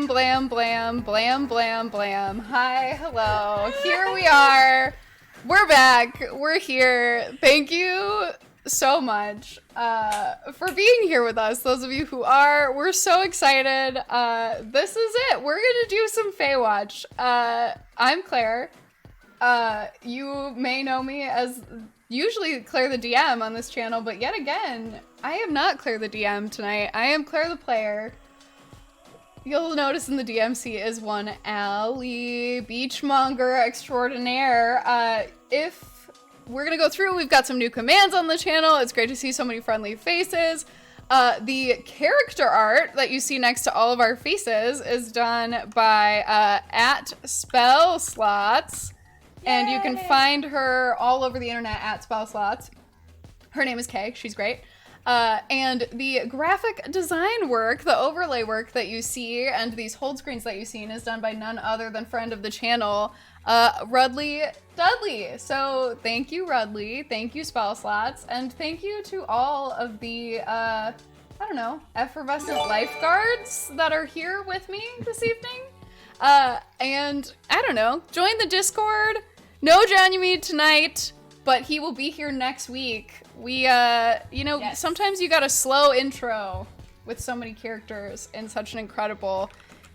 blam, blam, blam, blam, blam, blam. Hi, hello. Here we are. We're back. We're here. Thank you so much for being here with us. Those of you who are, we're so excited. This is it. We're gonna do some FAEWATCH. I'm Claire. You may know me as usually Claire the DM on this channel, but yet again, I am not Claire the DM tonight. I am Claire the player. You'll notice in the DMC is one Allie, Beachmonger extraordinaire. If we're gonna go through, we've got some new commands on the channel. It's great to see so many friendly faces. The character art that you see next to all of our faces is done by at Spell Slots. And you can find her all over the internet at Spell Slots. Her name is Kay. She's great. And the graphic design work, the overlay work that you see, and these hold screens that you've seen is done by none other than friend of the channel, Rudley Dudley. So thank you, Rudley. Thank you, Spell Slots. And thank you to all of the, I don't know, effervescent lifeguards that are here with me this evening. And I don't know, join the Discord. No Janumid tonight, but he will be here next week. We, yes. Sometimes you got a slow intro with so many characters in such an incredible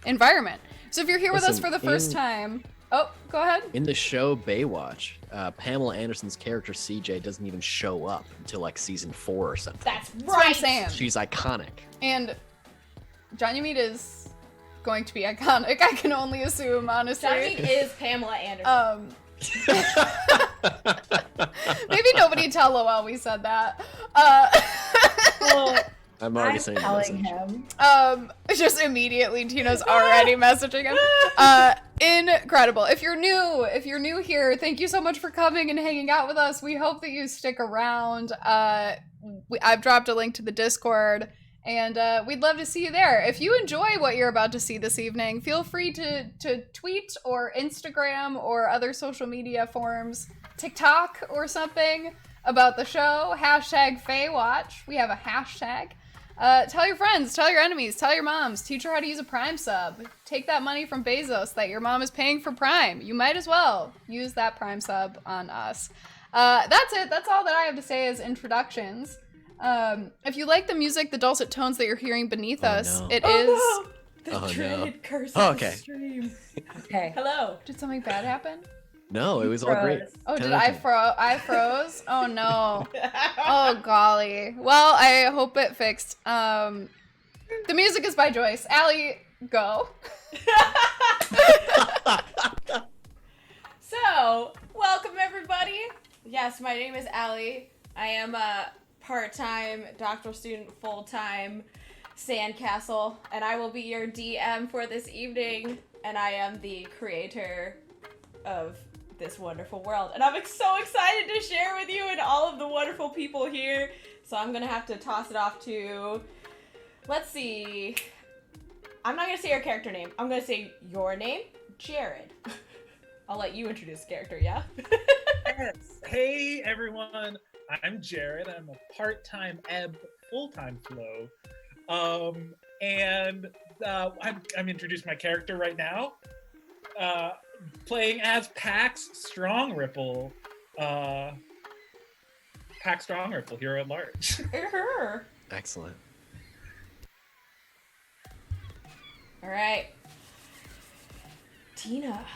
environment. So if you're here with us for the first time, oh, go ahead. In the show Baywatch, Pamela Anderson's character CJ doesn't even show up until like season 4 or something. That's what I'm saying. She's iconic. And Janumid is going to be iconic, I can only assume, honestly. Janumid is Pamela Anderson. Maybe nobody tell Lowell we said that. Well, I'm already saying telling him. Just immediately Tina's already messaging him. Incredible. If you're new here, thank you so much for coming and hanging out with us. We hope that you stick around. I've dropped a link to the Discord. And we'd love to see you there. If you enjoy what you're about to see this evening, feel free to tweet or Instagram or other social media forums, TikTok or something about the show. Hashtag FAEWATCH. We have a hashtag. Tell your friends, tell your enemies, tell your moms, teach her how to use a Prime sub. Take that money from Bezos that your mom is paying for Prime. You might as well use that Prime sub on us. That's it. That's all that I have to say as introductions. If you like the music, the dulcet tones that you're hearing beneath us, no. it is... No. The dreaded curse of the stream. Okay. Hello. Did something bad happen? No, it was all great. Oh, did I froze? Oh, no. Oh, golly. Well, I hope it fixed. The music is by Joyce. Allie, go. So, welcome everybody. Yes, my name is Allie. I am a part-time doctoral student, full-time sandcastle, and I will be your DM for this evening, and I am the creator of this wonderful world, and I'm so excited to share with you and all of the wonderful people here. So I'm gonna have to toss it off to, let's see, I'm not gonna say your character name, I'm gonna say your name, Jared. I'll let you introduce the character, yeah? Yes. Hey everyone, I'm Jared. I'm a part-time ebb, full-time flow. I'm introducing my character right now. Playing as Pax Strong Ripple. Pax Strong Ripple, hero at large. Excellent. All right. Tina.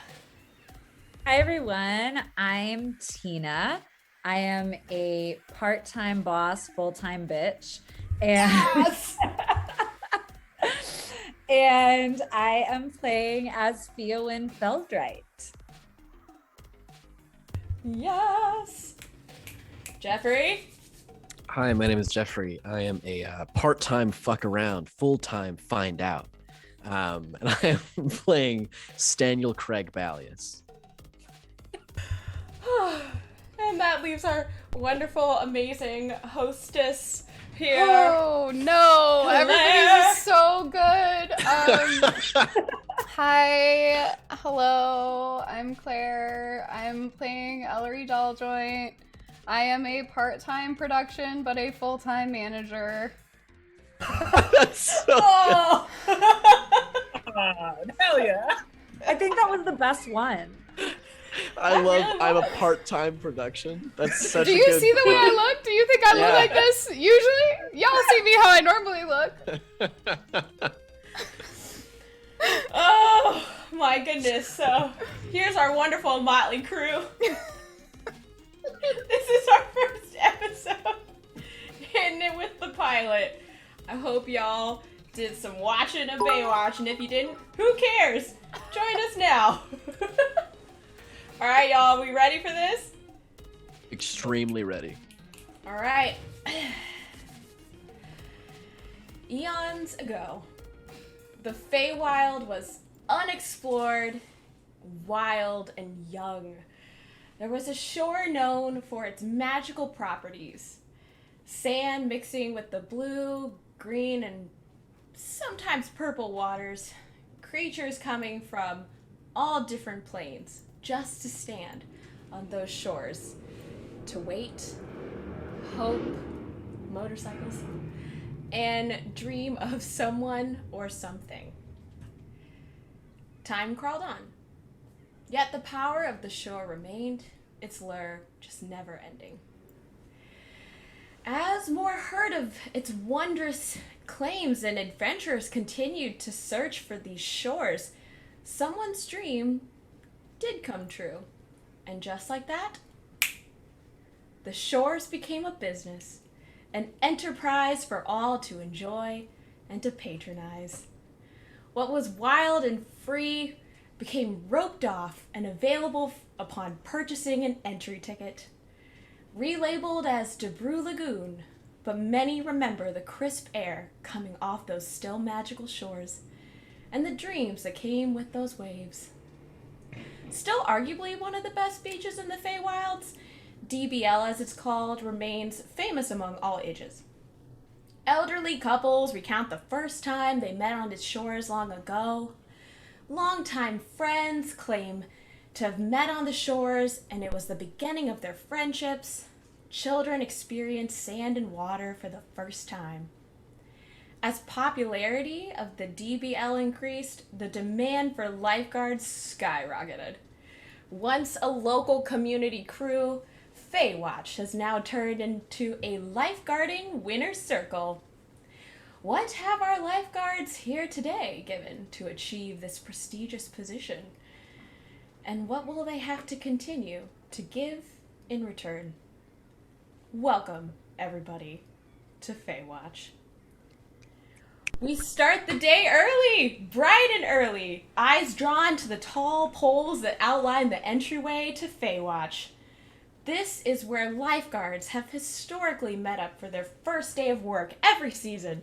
Hi everyone, I'm Tina. I am a part-time boss, full-time bitch, and Yes! and I am playing as Fiowyn Feldrite. Yes! Jeffrey? Hi, my name is Jeffrey. I am a part-time fuck around, full-time find out. And I am playing Staniel Craig Ballius. And that leaves our wonderful, amazing hostess here. Oh, no. Claire. Everybody's so good. Hi. Hello. I'm Claire. I'm playing Ellery Dolljoint. I am a part-time production, but a full-time manager. That's so Oh! that was the best one. I'm a was. part-time production. That's such Do a you good see the way point. I look? Do you think I look Yeah. like this usually? Y'all see me how I normally look. Oh my goodness. So here's our wonderful motley crew. This is our first episode. Hitting it with the pilot. I hope y'all did some watching of Baywatch, and if you didn't, who cares? Join us now. Alright, y'all, we ready for this? Extremely ready. Alright. Eons ago, the Feywild was unexplored, wild, and young. There was a shore known for its magical properties. Sand mixing with the blue, green, and sometimes purple waters. Creatures coming from all different planes just to stand on those shores. To wait, hope, motorcycles, and dream of someone or something. Time crawled on. Yet the power of the shore remained, its lure just never ending. As more heard of its wondrous claims and adventurers continued to search for these shores, someone's dream did come true. And just like that, the shores became a business, an enterprise for all to enjoy and to patronize. What was wild and free became roped off and available upon purchasing an entry ticket. Relabeled as Debrew Lagoon, but many remember the crisp air coming off those still magical shores and the dreams that came with those waves. Still arguably one of the best beaches in the Feywilds, DBL as it's called remains famous among all ages. Elderly couples recount the first time they met on its shores long ago. Longtime friends claim to have met on the shores, and it was the beginning of their friendships. Children experience sand and water for the first time. As popularity of the DBL increased, the demand for lifeguards skyrocketed. Once a local community crew, FAEWATCH has now turned into a lifeguarding winner's circle. What have our lifeguards here today given to achieve this prestigious position? And what will they have to continue to give in return? Welcome, everybody, to FAEWATCH. We start the day early, bright and early, eyes drawn to the tall poles that outline the entryway to FAEWATCH. This is where lifeguards have historically met up for their first day of work every season.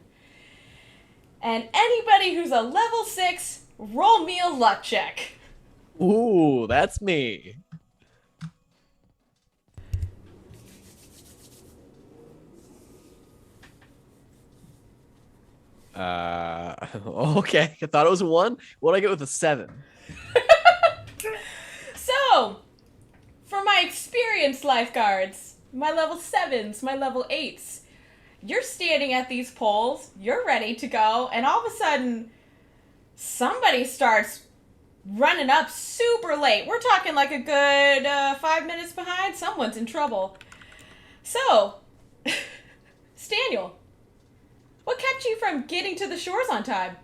And anybody who's a level 6, roll me a luck check. Ooh, that's me. Okay. I thought it was a 1. What'd I get with a 7? So, for my experienced lifeguards, my level 7s, my level 8s, you're standing at these poles, you're ready to go, and all of a sudden, somebody starts running up super late. We're talking like a good 5 minutes behind. Someone's in trouble. So, Staniel, what kept you from getting to the shores on time?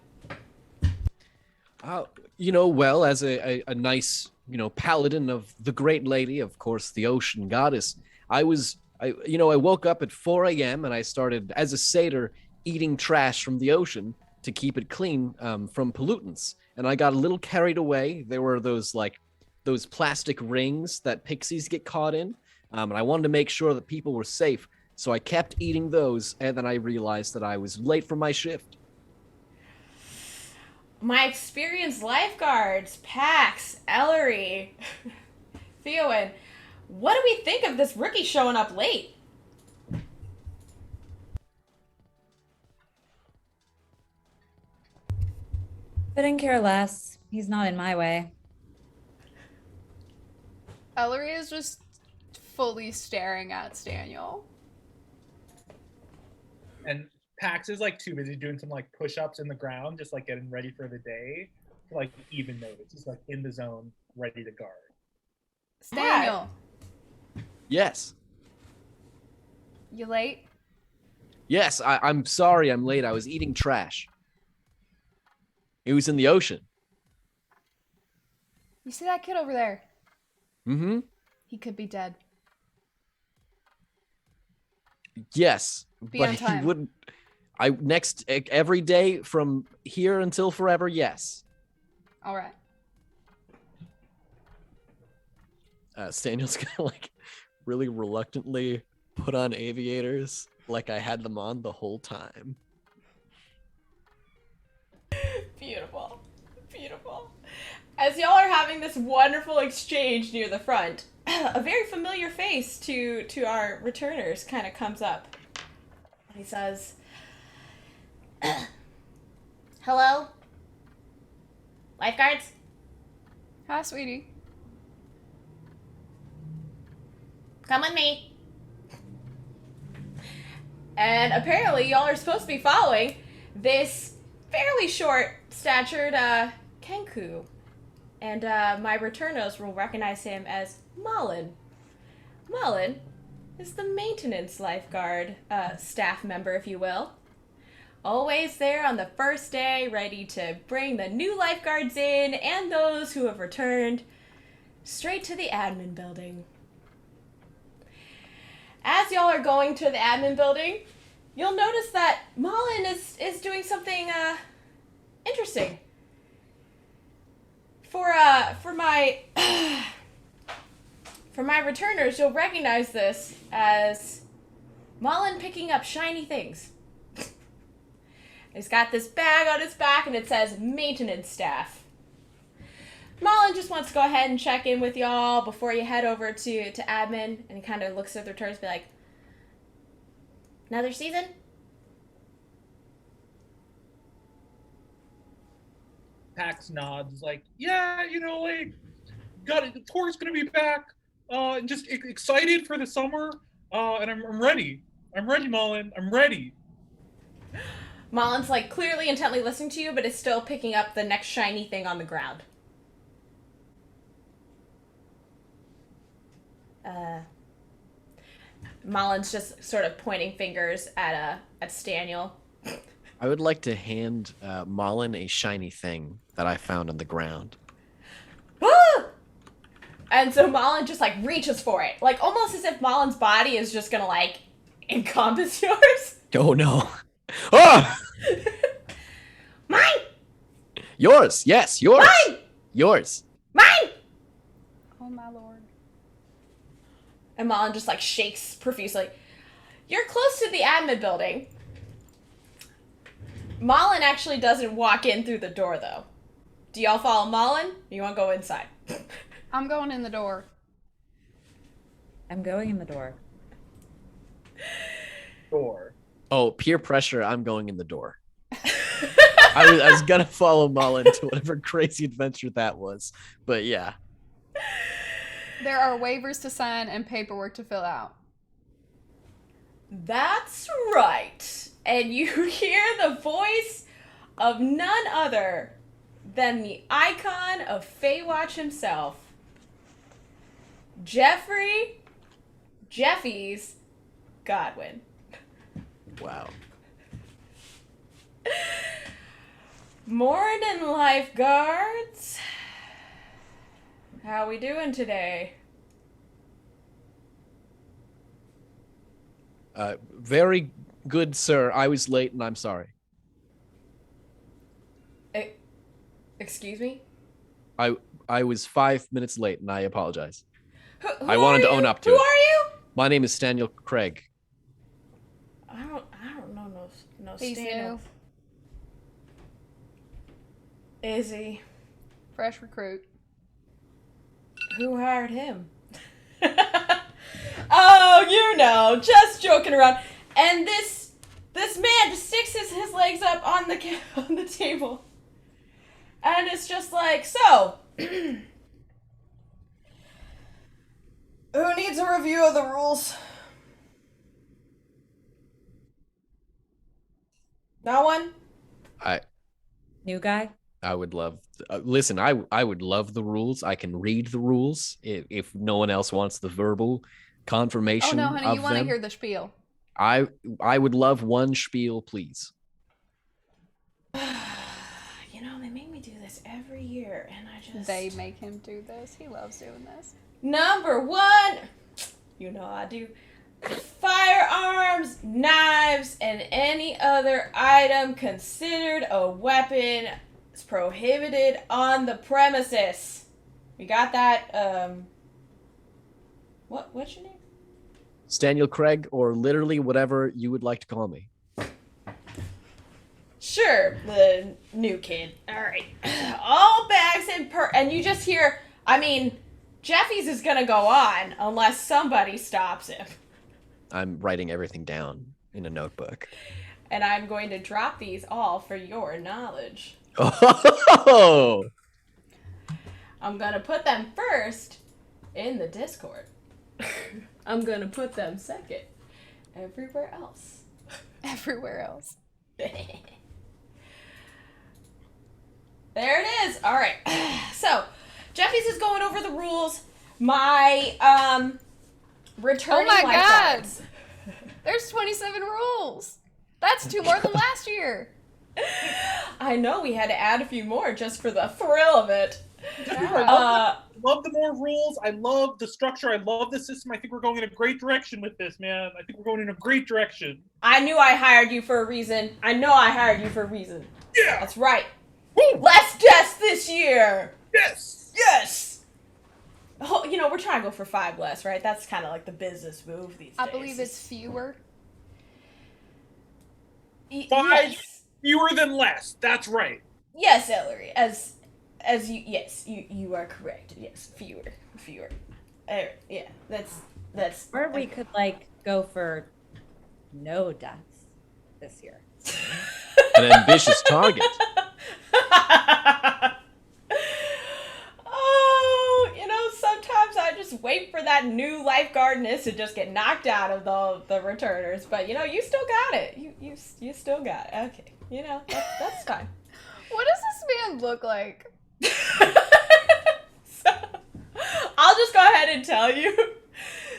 Well, as a nice, paladin of the great lady, of course, the ocean goddess, I woke up at 4 a.m. and I started, as a satyr, eating trash from the ocean to keep it clean from pollutants. And I got a little carried away. There were those plastic rings that pixies get caught in. And I wanted to make sure that people were safe. So I kept eating those, and then I realized that I was late for my shift. My experienced lifeguards, Pax, Ellery, Theowen, what do we think of this rookie showing up late? Couldn't care less. He's not in my way. Ellery is just fully staring at Staniel. And Pax is like too busy doing some like push-ups in the ground, just like getting ready for the day. like even notice. He's like in the zone, ready to guard. Daniel, Yes. you late? Yes, I'm sorry I'm late. I was eating trash. It was in the ocean. You see that kid over there? Mm-hmm. He could be dead. Yes, Be but on he time. wouldn't. Every day from here until forever. Yes. All right. Daniel's gonna like really reluctantly put on aviators, like I had them on the whole time. Beautiful. Beautiful. As y'all are having this wonderful exchange near the front, a very familiar face to our returners kind of comes up. He says, "Hello? Lifeguards? Hi, sweetie. Come with me." And apparently y'all are supposed to be following this fairly short-statured Kenku. And my returners will recognize him as Malin. Malin is the maintenance lifeguard staff member, if you will. Always there on the first day, ready to bring the new lifeguards in and those who have returned straight to the admin building. As y'all are going to the admin building, you'll notice that Malin is doing something interesting. For my for my returners, you'll recognize this as Malin picking up shiny things. He's got this bag on his back and it says maintenance staff. Malin just wants to go ahead and check in with y'all before you head over to admin, and he kind of looks at the returns and be like, "Another season?" Pax nods, like, yeah, like, got it. The tour's gonna be back. And just excited for the summer. And I'm ready. I'm ready, Mullen. I'm ready. Malin's like clearly intently listening to you, but is still picking up the next shiny thing on the ground. Malin's just sort of pointing fingers at Staniel. I would like to hand Malin a shiny thing that I found on the ground. Ah! And so Malin just like reaches for it, like almost as if Malin's body is just gonna like encompass yours. Oh no! Ah! Mine! Yours! Yes, yours! Mine! Yours! Mine! Oh my lord. And Malin just like shakes profusely. You're close to the admin building. Malin actually doesn't walk in through the door though. Do y'all follow Malin? Or you want to go inside? I'm going in the door. I'm going in the door. Door. Oh, peer pressure, I'm going in the door. I was gonna follow Malin to whatever crazy adventure that was. But yeah. There are waivers to sign and paperwork to fill out. That's right. And you hear the voice of none other than the icon of FAEWATCH himself, Jeffy's Godwin. Wow. Morning, lifeguards. How we doing today? Very good, sir. I was late and I'm sorry. Excuse me? I was 5 minutes late and I apologize. Who I wanted are to you? own up to Who it. are you? My name is Daniel Craig. I don't know no He's Staniel. new. Is he? Fresh recruit. Who hired him? Oh, just joking around. And this man just sticks his legs up on the table. And it's just like, so, who needs a review of the rules? No one? I New guy? I would love. Listen, I would love the rules. I can read the rules if no one else wants the verbal Oh confirmation no, honey, you of want to them. hear the spiel. I would love one spiel, please. You know, they make me do this every year, and I just... They make him do this. He loves doing this. Number 1, you know I do. Firearms, knives, and any other item considered a weapon is prohibited on the premises. We got that? What's your name? Staniel Craig, or literally whatever you would like to call me. Sure, the new kid. All right. All bags and you just hear, I mean, Jeffy's is gonna go on unless somebody stops him. I'm writing everything down in a notebook. And I'm going to drop these all for your knowledge. Oh! I'm gonna put them first in the Discord. I'm gonna put them second everywhere else. Everywhere else. There it is. All right. So, Jeffy's is going over the rules. My returning Oh my lifeguards. There's 27 rules. That's 2 more than last year. I know we had to add a few more just for the thrill of it. Yeah. Love the more rules. I love the structure. I love the system. I think we're going in a great direction with this, man. I think we're going in a great direction. I knew I hired you for a reason. I know I hired you for a reason. Yeah. That's right. Woo! Less deaths this year. Yes. Yes. Oh, you know, we're trying to go for 5 less, right? That's kind of like the business move these days. I believe it's fewer. 5 Yes. fewer than less. That's right. Yes, Ellery. As you, yes, you are correct. Yes, fewer. Yeah, that's. Or we could like go for no deaths this year. An ambitious target. Oh, you know, sometimes I just wait for that new lifeguardness to just get knocked out of the returners. But you know, you still got it. You still got it. Okay, you know that's fine. What does this man look like? So, I'll just go ahead and tell you.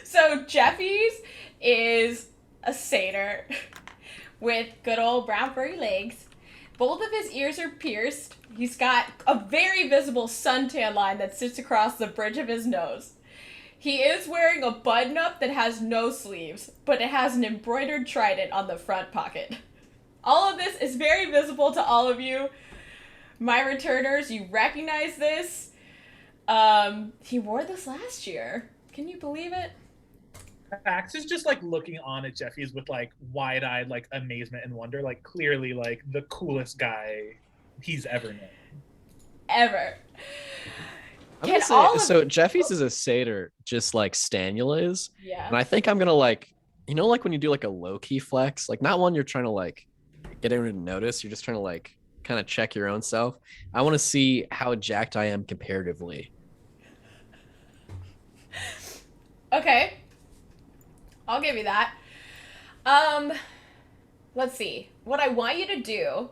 So Jeffy's is a satyr with good old brown furry legs. Both of his ears are pierced. He's got a very visible suntan line that sits across the bridge of his nose. He is wearing a button-up that has no sleeves, but it has an embroidered trident on the front pocket. All of this is very visible to all of you. My returners, you recognize this. He wore this last year. Can you believe it? Max is just like looking on at Jeffy's with like wide-eyed like amazement and wonder, like clearly like the coolest guy he's ever known. Ever. I'm gonna say, so Jeffy's is a satyr, just like Staniel is. Yeah. And I think I'm gonna like, you know, like when you do like a low-key flex, like not one you're trying to like get everyone to notice, you're just trying to like kind of check your own self. I want to see how jacked I am comparatively. Okay. I'll give you that. Let's see. What I want you to do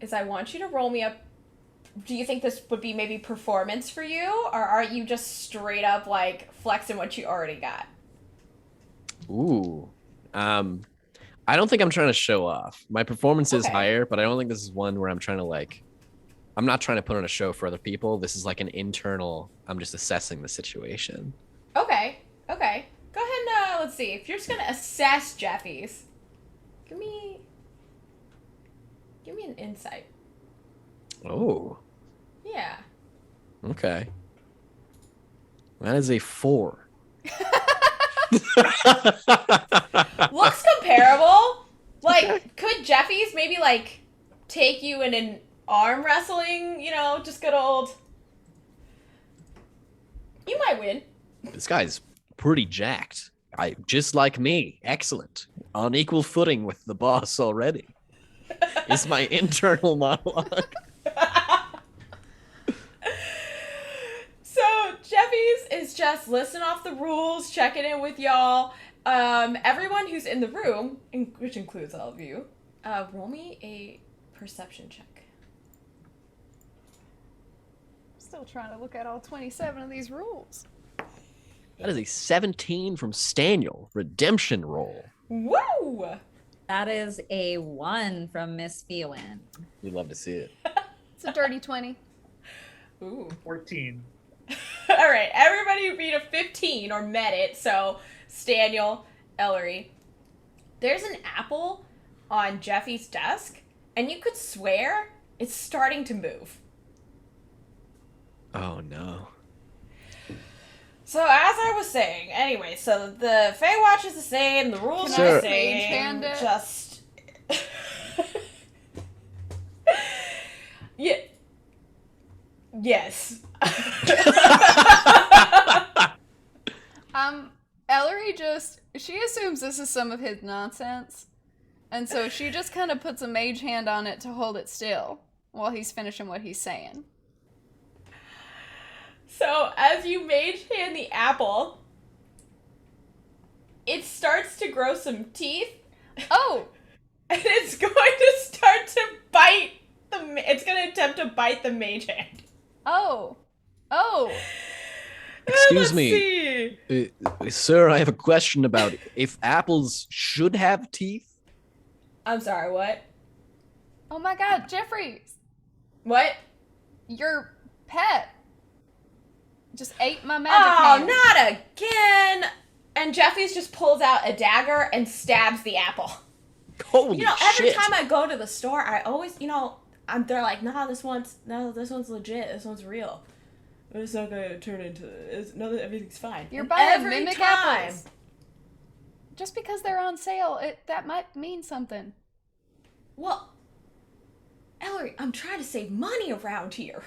is I want you to roll me up. Do you think this would be maybe performance for you? Or are you just straight up like flexing what you already got? Ooh. I don't think I'm trying to show off. My performance is higher, but I don't think this is one where I'm trying to like, I'm not trying to put on a show for other people. This is like an internal, I'm just assessing the situation. Okay. Go ahead and let's see. If you're just gonna assess Jeffy's, give me an insight. Oh. Yeah. Okay. That is a 4. Looks comparable. Like, could Jeffy's maybe like take you in an arm wrestling, you know, just good old. You might win. This guy's pretty jacked. Just like me. Excellent. On equal footing with the boss already. It's my internal monologue. So Jeffy's is just listing off the rules, checking in with y'all. Everyone who's in the room, which includes all of you, roll me a perception check. Still trying to look at all 27 of these rules. That is a 17 from Staniel. Redemption roll. Woo! That is a 1 from Miss Fiowin. We'd love to see it. It's a dirty 20. Ooh. 14. All right, everybody beat a 15 or met it. So, Staniel, Ellery, there's an apple on Jeffy's desk, and you could swear it's starting to move. Oh, no. So, as I was saying, anyway, so the FAEWATCH is the same, the rules Can are I the sage same, hand it? just... yeah. Yes. Ellery she assumes this is some of his nonsense. And so she just kind of puts a mage hand on it to hold it still while he's finishing what he's saying. So, as you mage hand the apple, it starts to grow some teeth, Oh! and it's going to start to bite it's going to attempt to bite the mage hand. Oh! Oh! Excuse Let's me. see. Sir, I have a question about if apples should have teeth. I'm sorry, what? Oh my god, Jeffrey! What? Your pet just ate my magic Oh, hand. not again! And Jeffy's just pulls out a dagger and stabs the apple. Holy You know, every shit. time I go to the store, I always, they're like, this one's legit. This one's real. It's not gonna turn into. Everything's fine. You're And buying every mimic time. apples. Just because they're on sale, that might mean something. Well, Ellery, I'm trying to save money around here.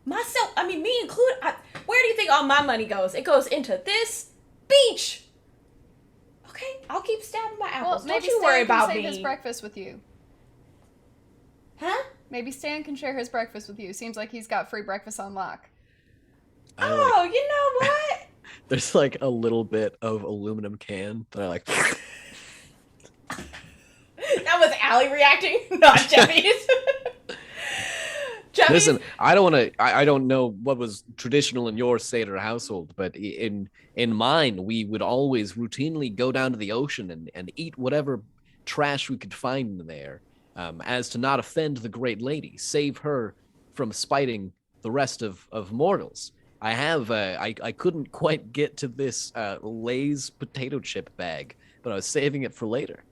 Myself, me included. Where do you think all my money goes? It goes into this beach. Okay, I'll keep stabbing my apples. Well, maybe Don't you Stan worry can about save me. his breakfast with you. Huh? Maybe Stan can share his breakfast with you. Seems like he's got free breakfast on lock. Oh, you know what? There's like a little bit of aluminum can that I like. That was Allie reacting, not Jeffy's. Jeffy's. Listen, I don't know what was traditional in your Seder household, but in mine, we would always routinely go down to the ocean and eat whatever trash we could find in there, as to not offend the great lady, save her from spiting the rest of mortals. I couldn't quite get to this Lay's potato chip bag, but I was saving it for later.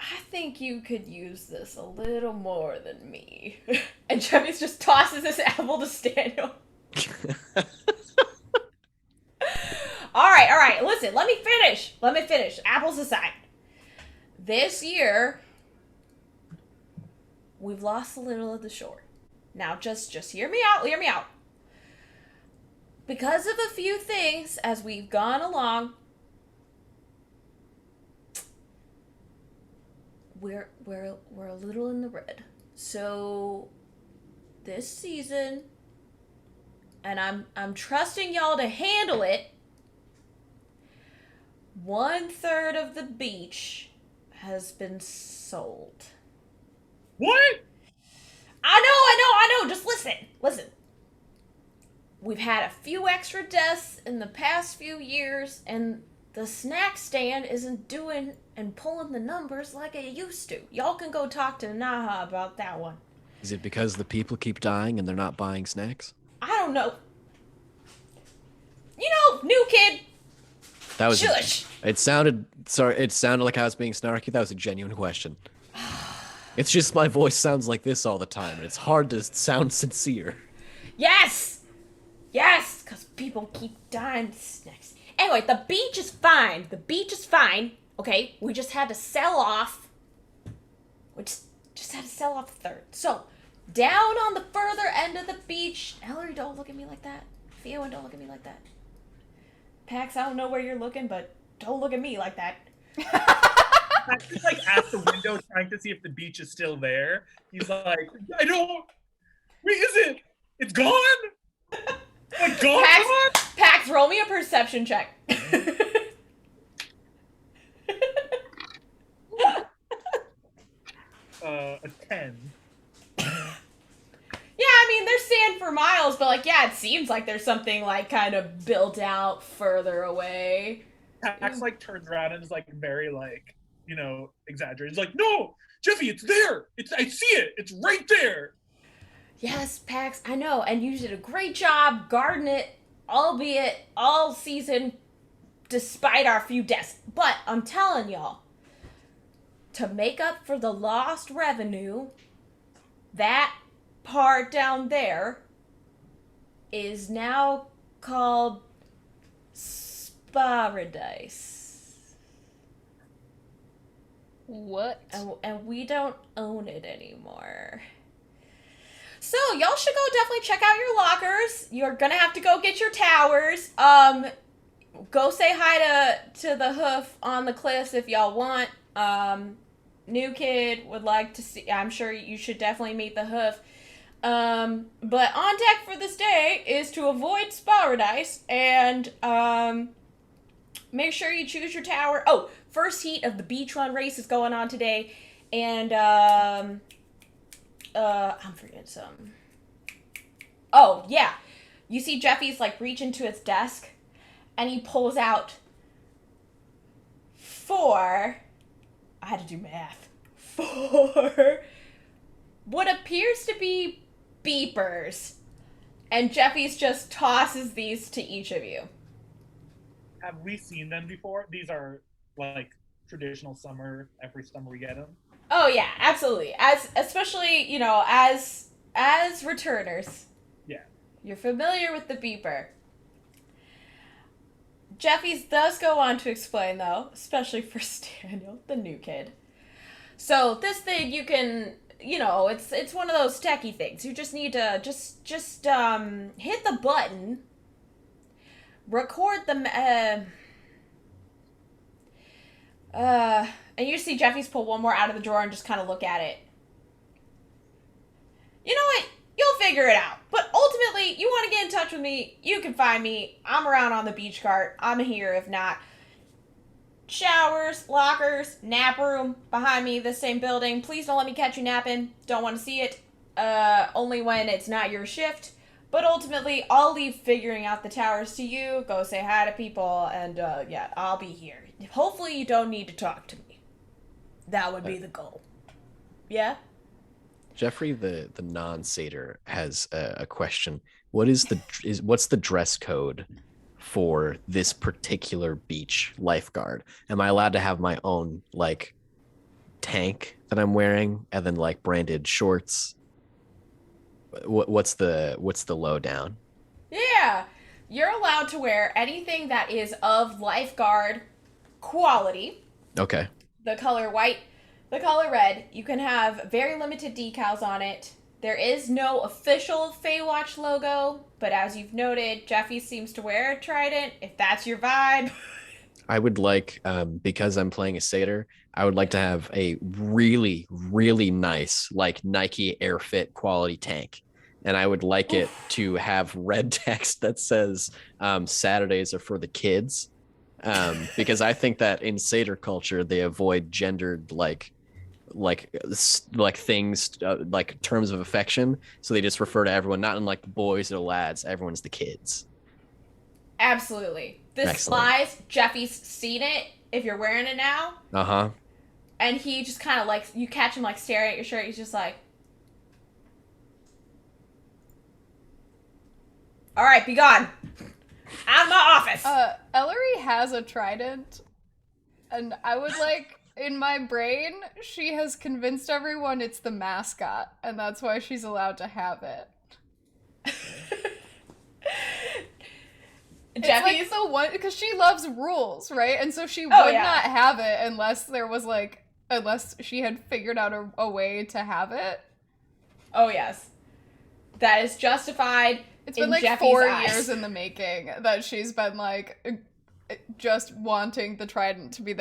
I think you could use this a little more than me. And Jeffy's just tosses this apple to Staniel. All right. Listen, let me finish. Apples aside. This year, we've lost a little of the shore. Now, just hear me out. Because of a few things, as we've gone along, we're a little in the red. So this season, and I'm trusting y'all to handle it. 1/3 of the beach has been sold. What? I know. Just listen. We've had a few extra deaths in the past few years, and the snack stand isn't doing and pulling the numbers like it used to. Y'all can go talk to Naha about that one. Is it because the people keep dying and they're not buying snacks? I don't know. New kid. That was Shush. It sounded like I was being snarky. That was a genuine question. It's just my voice sounds like this all the time, and it's hard to sound sincere. Yes, because people keep dying to snacks. Anyway, the beach is fine. Okay, we just had to sell off. We just had to sell off a third. So, down on the further end of the beach. Ellery, don't look at me like that. Theo, don't look at me like that. Pax, I don't know where you're looking, but don't look at me like that. He's like at the window trying to see if the beach is still there. He's like, I don't. Wait, is it? It's gone? Like gone? Pax, roll me a perception check. A 10. understand for miles, but like, yeah, it seems like there's something like kind of built out further away. Pax like turns around and is like very like, you know, exaggerated. He's like, no, Jeffy, it's there. I see it. It's right there. Yes, Pax, I know, and you did a great job guarding it, albeit all season, despite our few deaths. But I'm telling y'all, to make up for the lost revenue, that part down there is now called Paradise. What? And we don't own it anymore. So, y'all should go definitely check out your lockers. You're gonna have to go get your towers. Go say hi to the hoof on the cliffs if y'all want. New kid would like to see, I'm sure you should definitely meet the hoof. But on deck for this day is to avoid Paradise and, make sure you choose your tower. Oh, first heat of the beach run race is going on today. And, I'm forgetting something. Oh, yeah. You see Jeffy's, like, reach into his desk, and he pulls out 4... I had to do math. 4... what appears to be beepers. And Jeffy's just tosses these to each of you. Have we seen them before? These are, like, traditional summer. Every summer we get them. Oh yeah, absolutely. Especially, you know, as returners. Yeah. You're familiar with the beeper. Jeffy's does go on to explain though, especially for Daniel, the new kid. So this thing you can, you know, it's one of those techie things. You just need to just hit the button, record the and you see Jeffy's pull one more out of the drawer and just kind of look at it. You know what? You'll figure it out. But ultimately, you want to get in touch with me, you can find me. I'm around on the beach cart. I'm here if not. Showers, lockers, nap room behind me, the same building. Please don't let me catch you napping. Don't want to see it. Only when it's not your shift. But ultimately, I'll leave figuring out the towers to you. Go say hi to people. And yeah, I'll be here. Hopefully you don't need to talk to me. That would be the goal. Yeah? Jeffrey, the non-satyr, has a question. What's the dress code for this particular beach lifeguard? Am I allowed to have my own like tank that I'm wearing and then like branded shorts? What's the lowdown? Yeah. You're allowed to wear anything that is of lifeguard quality. Okay. The color white, the color red. You can have very limited decals on it. There is no official FAEWATCH logo, but as you've noted, Jeffy seems to wear a trident, if that's your vibe. I would like, because I'm playing a satyr, I would like to have a really, really nice, like Nike Airfit quality tank. And I would like it to have red text that says Saturdays are for the kids. Because I think that in satyr culture, they avoid gendered like things, like terms of affection. So they just refer to everyone, not in like the boys or the lads. Everyone's the kids. Absolutely. This Excellent. flies. Jeffy's seen it if you're wearing it now. Uh-huh. And he just kind of like, you catch him like staring at your shirt. He's just like, all right, be gone. Out of my office. Ellery has a trident, and I would like, in my brain, she has convinced everyone it's the mascot, and that's why she's allowed to have it. It's like the one, because she loves rules, right? And so she would not have it unless there was like, unless she had figured out a way to have it. Oh yes, that is justified. It's been like Jeffy's 4 eyes. years in the making that she's been like just wanting the trident to be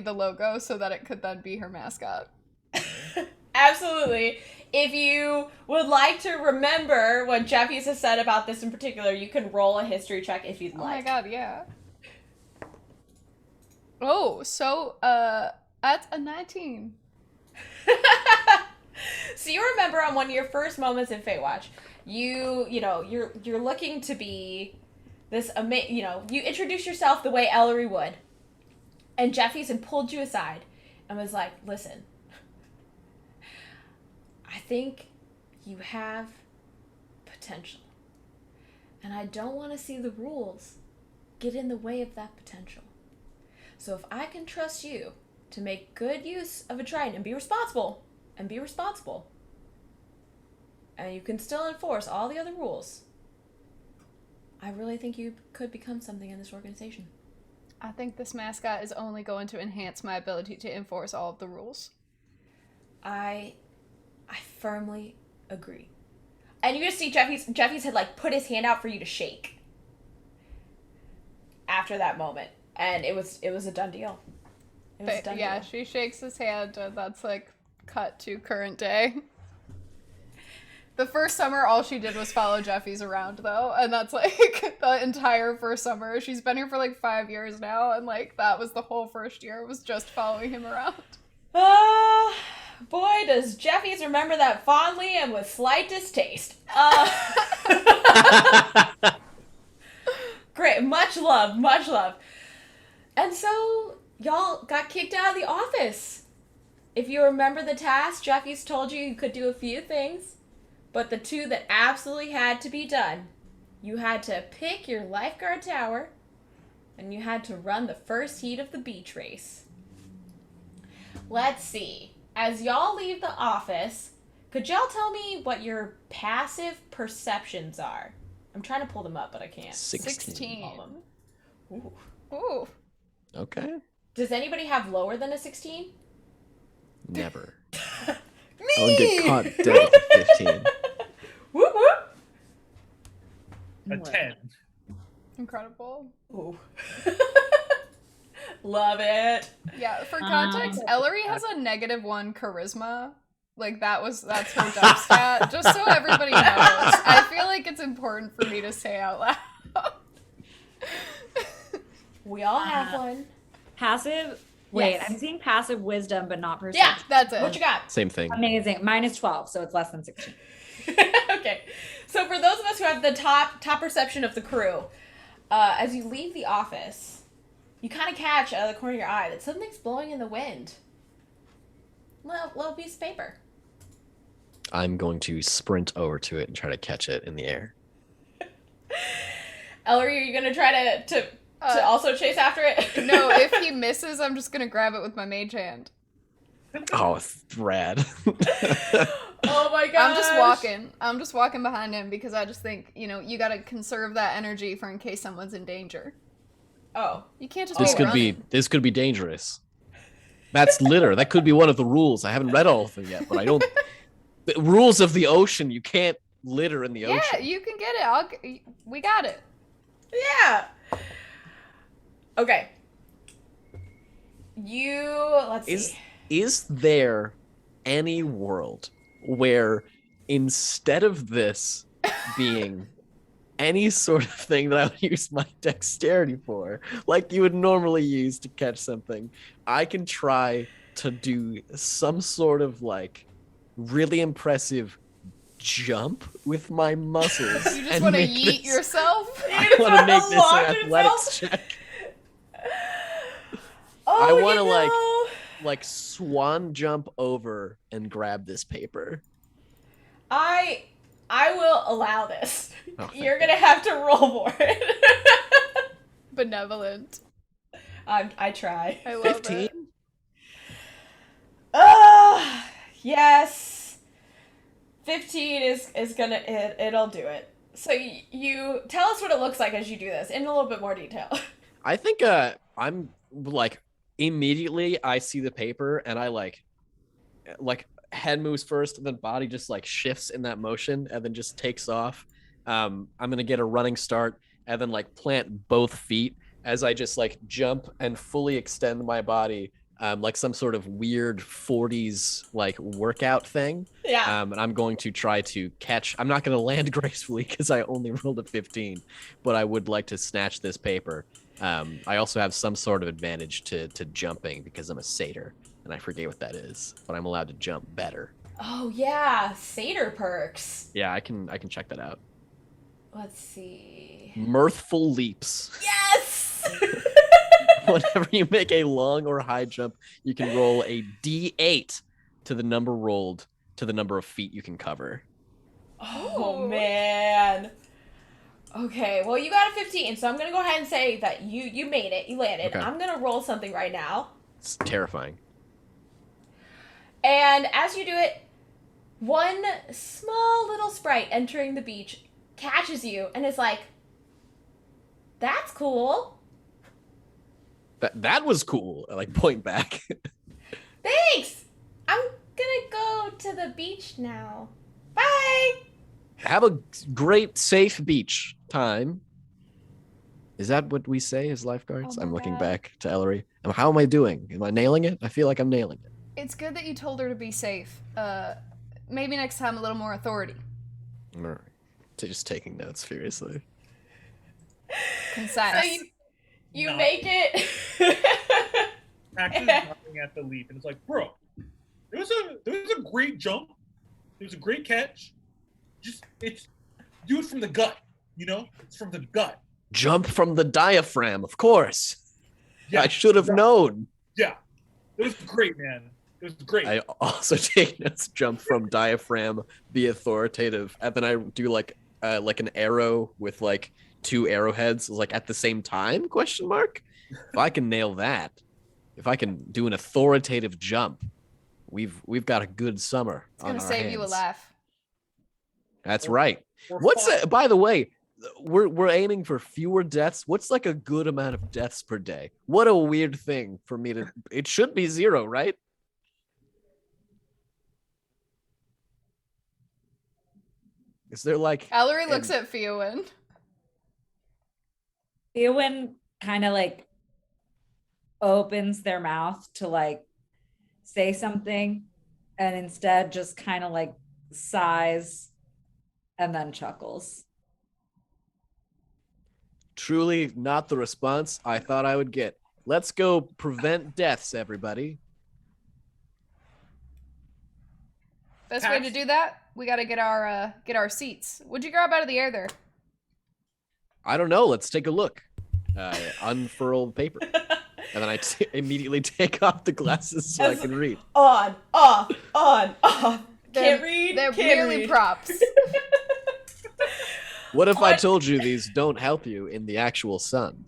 the logo so that it could then be her mascot. Absolutely. If you would like to remember what Jeffy's has said about this in particular, you can roll a history check if you'd like. Oh my god, yeah. Oh, so that's a 19. So you remember on one of your first moments in FAEWATCH, You're looking to be this you introduce yourself the way Ellery would. And Jeffy's had pulled you aside and was like, "Listen, I think you have potential. And I don't want to see the rules get in the way of that potential. So if I can trust you to make good use of a trident and be responsible, and you can still enforce all the other rules, I really think you could become something in this organization." I think this mascot is only going to enhance my ability to enforce all of the rules. I firmly agree. And you're gonna see Jeffy's had like put his hand out for you to shake after that moment, and it was a done deal. It was a done deal. She shakes his hand, and that's like cut to current day. The first summer, all she did was follow Jeffy's around, though, and that's like the entire first summer. She's been here for like 5 years now, and like that was the whole first year, was just following him around. Boy, does Jeffy's remember that fondly and with slight distaste. Great, much love. And so, y'all got kicked out of the office. If you remember the task, Jeffy's told you could do a few things, but the two that absolutely had to be done, you had to pick your lifeguard tower, and you had to run the first heat of the beach race. Let's see. As y'all leave the office, could y'all tell me what your passive perceptions are? I'm trying to pull them up, but I can't. 16. Ooh. Okay. Does anybody have lower than a 16? Never. Me! I would get caught dead at 15. Whoop whoop. A 10. Incredible. Ooh. Love it. Yeah, for context, Ellery has a -1 charisma. Like that's her dump stat. Just so everybody knows. I feel like it's important for me to say out loud. We all have one. Passive. Wait, Yes. I'm seeing passive wisdom, but not perception. Yeah, That's it. what you got? Same thing. Amazing. Mine is 12, so it's less than 16. Okay. So for those of us who have the top perception of the crew, as you leave the office, you kind of catch out of the corner of your eye that something's blowing in the wind. Little piece of paper. I'm going to sprint over to it and try to catch it in the air. Ellery, are you gonna try to also chase after it? No, if he misses, I'm just gonna grab it with my mage hand. Oh, it's rad. Oh my gosh. I'm just walking behind him because I just think, you gotta conserve that energy for in case someone's in danger. Oh. You can't just This could be dangerous. That's litter. That could be one of the rules. I haven't read all of them yet, but I don't. The rules of the ocean. You can't litter in the ocean. Yeah, you can get it. We got it. Yeah. Okay. Let's see. Is there any world where instead of this being any sort of thing that I would use my dexterity for, like you would normally use to catch something, I can try to do some sort of like really impressive jump with my muscles? You just want to yeet yourself? I want to make this an athletics check. Oh, I want to like swan jump over and grab this paper. I will allow this. Oh, You're gonna have to roll for it. Benevolent. I try. I love 15? it. Yes. 15 is gonna it'll do it. So you tell us what it looks like as you do this in a little bit more detail. I think I'm like immediately I see the paper and I like head moves first and then body just like shifts in that motion and then just takes off. I'm gonna get a running start and then like plant both feet as I just like jump and fully extend my body, like some sort of weird 40s like workout thing. Yeah. And I'm going to try to catch. I'm not going to land gracefully because I only rolled a 15, but I would like to snatch this paper. I also have some sort of advantage to jumping because I'm a satyr and I forget what that is, but I'm allowed to jump better. Oh yeah, satyr perks. Yeah, I can check that out. Let's see. Mirthful leaps. Yes. Whenever you make a long or high jump, you can roll a d8 to the number rolled to the number of feet you can cover. Oh Ooh. man. Okay, well you got a 15, so I'm gonna go ahead and say that you made it, you landed. Okay. I'm gonna roll something right now. It's terrifying. And as you do it, one small little sprite entering the beach catches you and is like, "That's cool. That was cool. I like point back. Thanks. I'm gonna go to the beach now. Bye." Have a great, safe beach time. Is that what we say as lifeguards? Oh my I'm looking God. back to Ellery. How am I doing? Am I nailing it? I feel like I'm nailing it. It's good that you told her to be safe. Maybe next time a little more authority. All right. Just taking notes furiously. Concise. So you Not- make it. Pax is nodding at the leap, and it's like, bro, there was a great jump. There was a great catch. Do it from the gut, you know? It's from the gut. Jump from the diaphragm, of course. Yeah, I should have known. yeah. It was great, man. It was great. I also take notes. Jump from diaphragm, be authoritative, and then I do like an arrow with like 2 arrowheads, like at the same time? Question mark. If I can nail that, if I can do an authoritative jump, we've got a good summer. It's gonna save you a laugh. That's right. Or What's five. by the way, we're aiming for fewer deaths. What's like a good amount of deaths per day? What a weird thing for me to. It should be 0, right? Is there like Ellery looks at Fiowin. Eowyn kind of like opens their mouth to like say something and instead just kind of like sighs and then chuckles. truly not the response I thought I would get? Let's go prevent deaths, everybody. Best way to do that, we gotta get our seats. What'd you grab out of the air there? I don't know. Let's take a look. Unfurl the paper. And then I immediately take off the glasses so I can read. On, off, on, off. Can't read. They're can't really read. props. What if I told you these don't help you in the actual sun?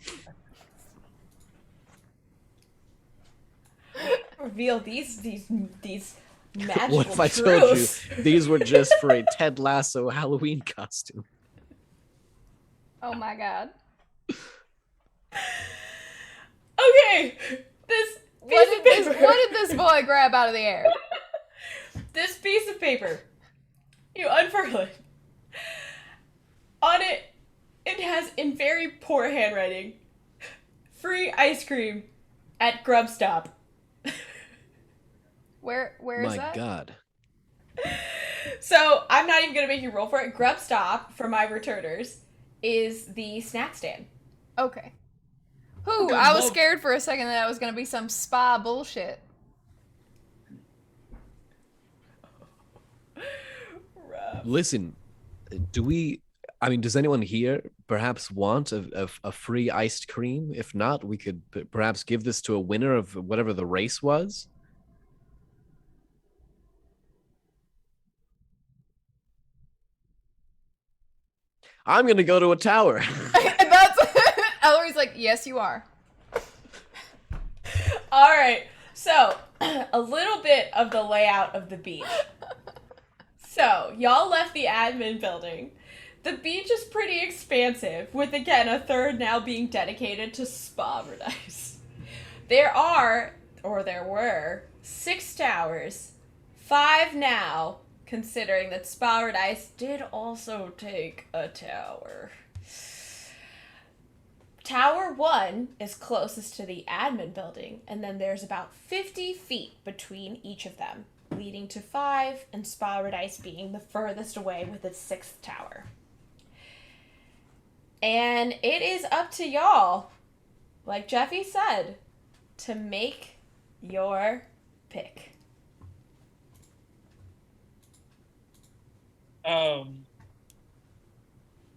Reveal these magical What if I told you truths. these were just for a Ted Lasso Halloween costume? Oh my god. Okay, this piece of paper. What did this boy grab out of the air? This piece of paper. You unfurl it. On it, it has in very poor handwriting, free ice cream at Grub Stop. Where is My that? God. So I'm not even gonna make you roll for it. Grub Stop, for my returners, is the snack stand. Okay. Whew, Okay, I was well- scared for a second that it was gonna be some spa bullshit. Rough. Listen, does anyone here perhaps want a free iced cream? If not, we could perhaps give this to a winner of whatever the race was. I'm going to go to a tower. And that's Ellery's like, yes, you are. All right. So, a little bit of the layout of the beach. So, y'all left the admin building. The beach is pretty expansive, with again a third now being dedicated to spa paradise. There were 6 towers, 5 now, considering that spa paradise did also take a tower. Tower 1 is closest to the admin building, and then there's about 50 feet between each of them, leading to 5, and Spa Paradise being the furthest away with its 6th tower. And it is up to y'all, like Jeffy said, to make your pick. Um,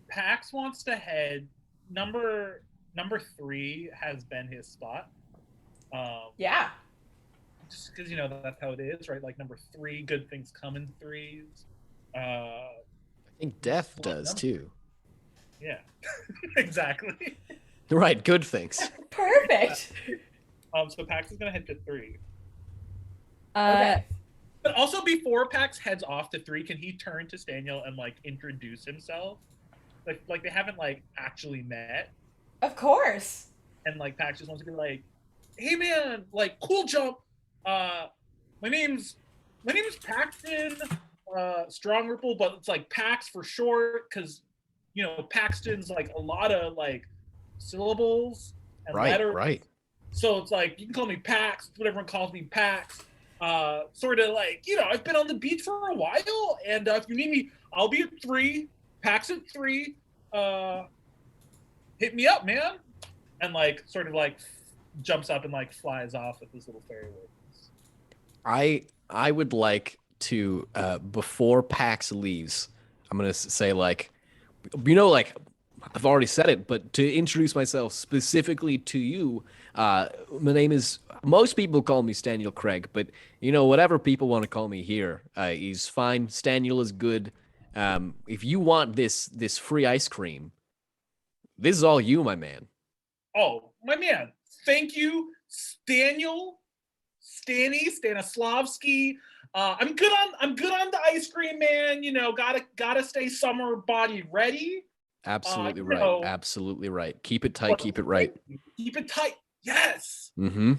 Pax wants to head. Number 3 has been his spot. Yeah. Just because that's how it is, right? Like number 3, good things come in threes. I think death does too. Yeah, exactly. Right, good things. Perfect. So Pax is gonna head to 3. Uh, Okay. But also before Pax heads off to 3, can he turn to Staniel and like introduce himself? Like they haven't like actually met, Of course. and like Pax just wants to be like, "Hey man, like cool jump. My name's Paxton. Strong Ripple, but it's like Pax for short because Paxton's like a lot of like syllables and Right, letters. right. So it's like you can call me Pax, but everyone calls me Pax. Sort of like I've been on the beach for a while, and if you need me, I'll be at 3. Pax at 3. Hit me up, man. And like sort of like jumps up and like flies off with his little fairy wings. I would like to before Pax leaves, I'm gonna say like, like I've already said it, but to introduce myself specifically to you, my name is. Most people call me Staniel Craig, but whatever people want to call me here is fine. Staniel is good. If you want this free ice cream, this is all you, my man. Oh, my man. Thank you, Stanislavski. I'm good on the ice cream, man. Gotta stay summer body ready. Absolutely right. Absolutely right. Keep it tight. Keep it right. Keep it tight. Yes. Mm-hmm.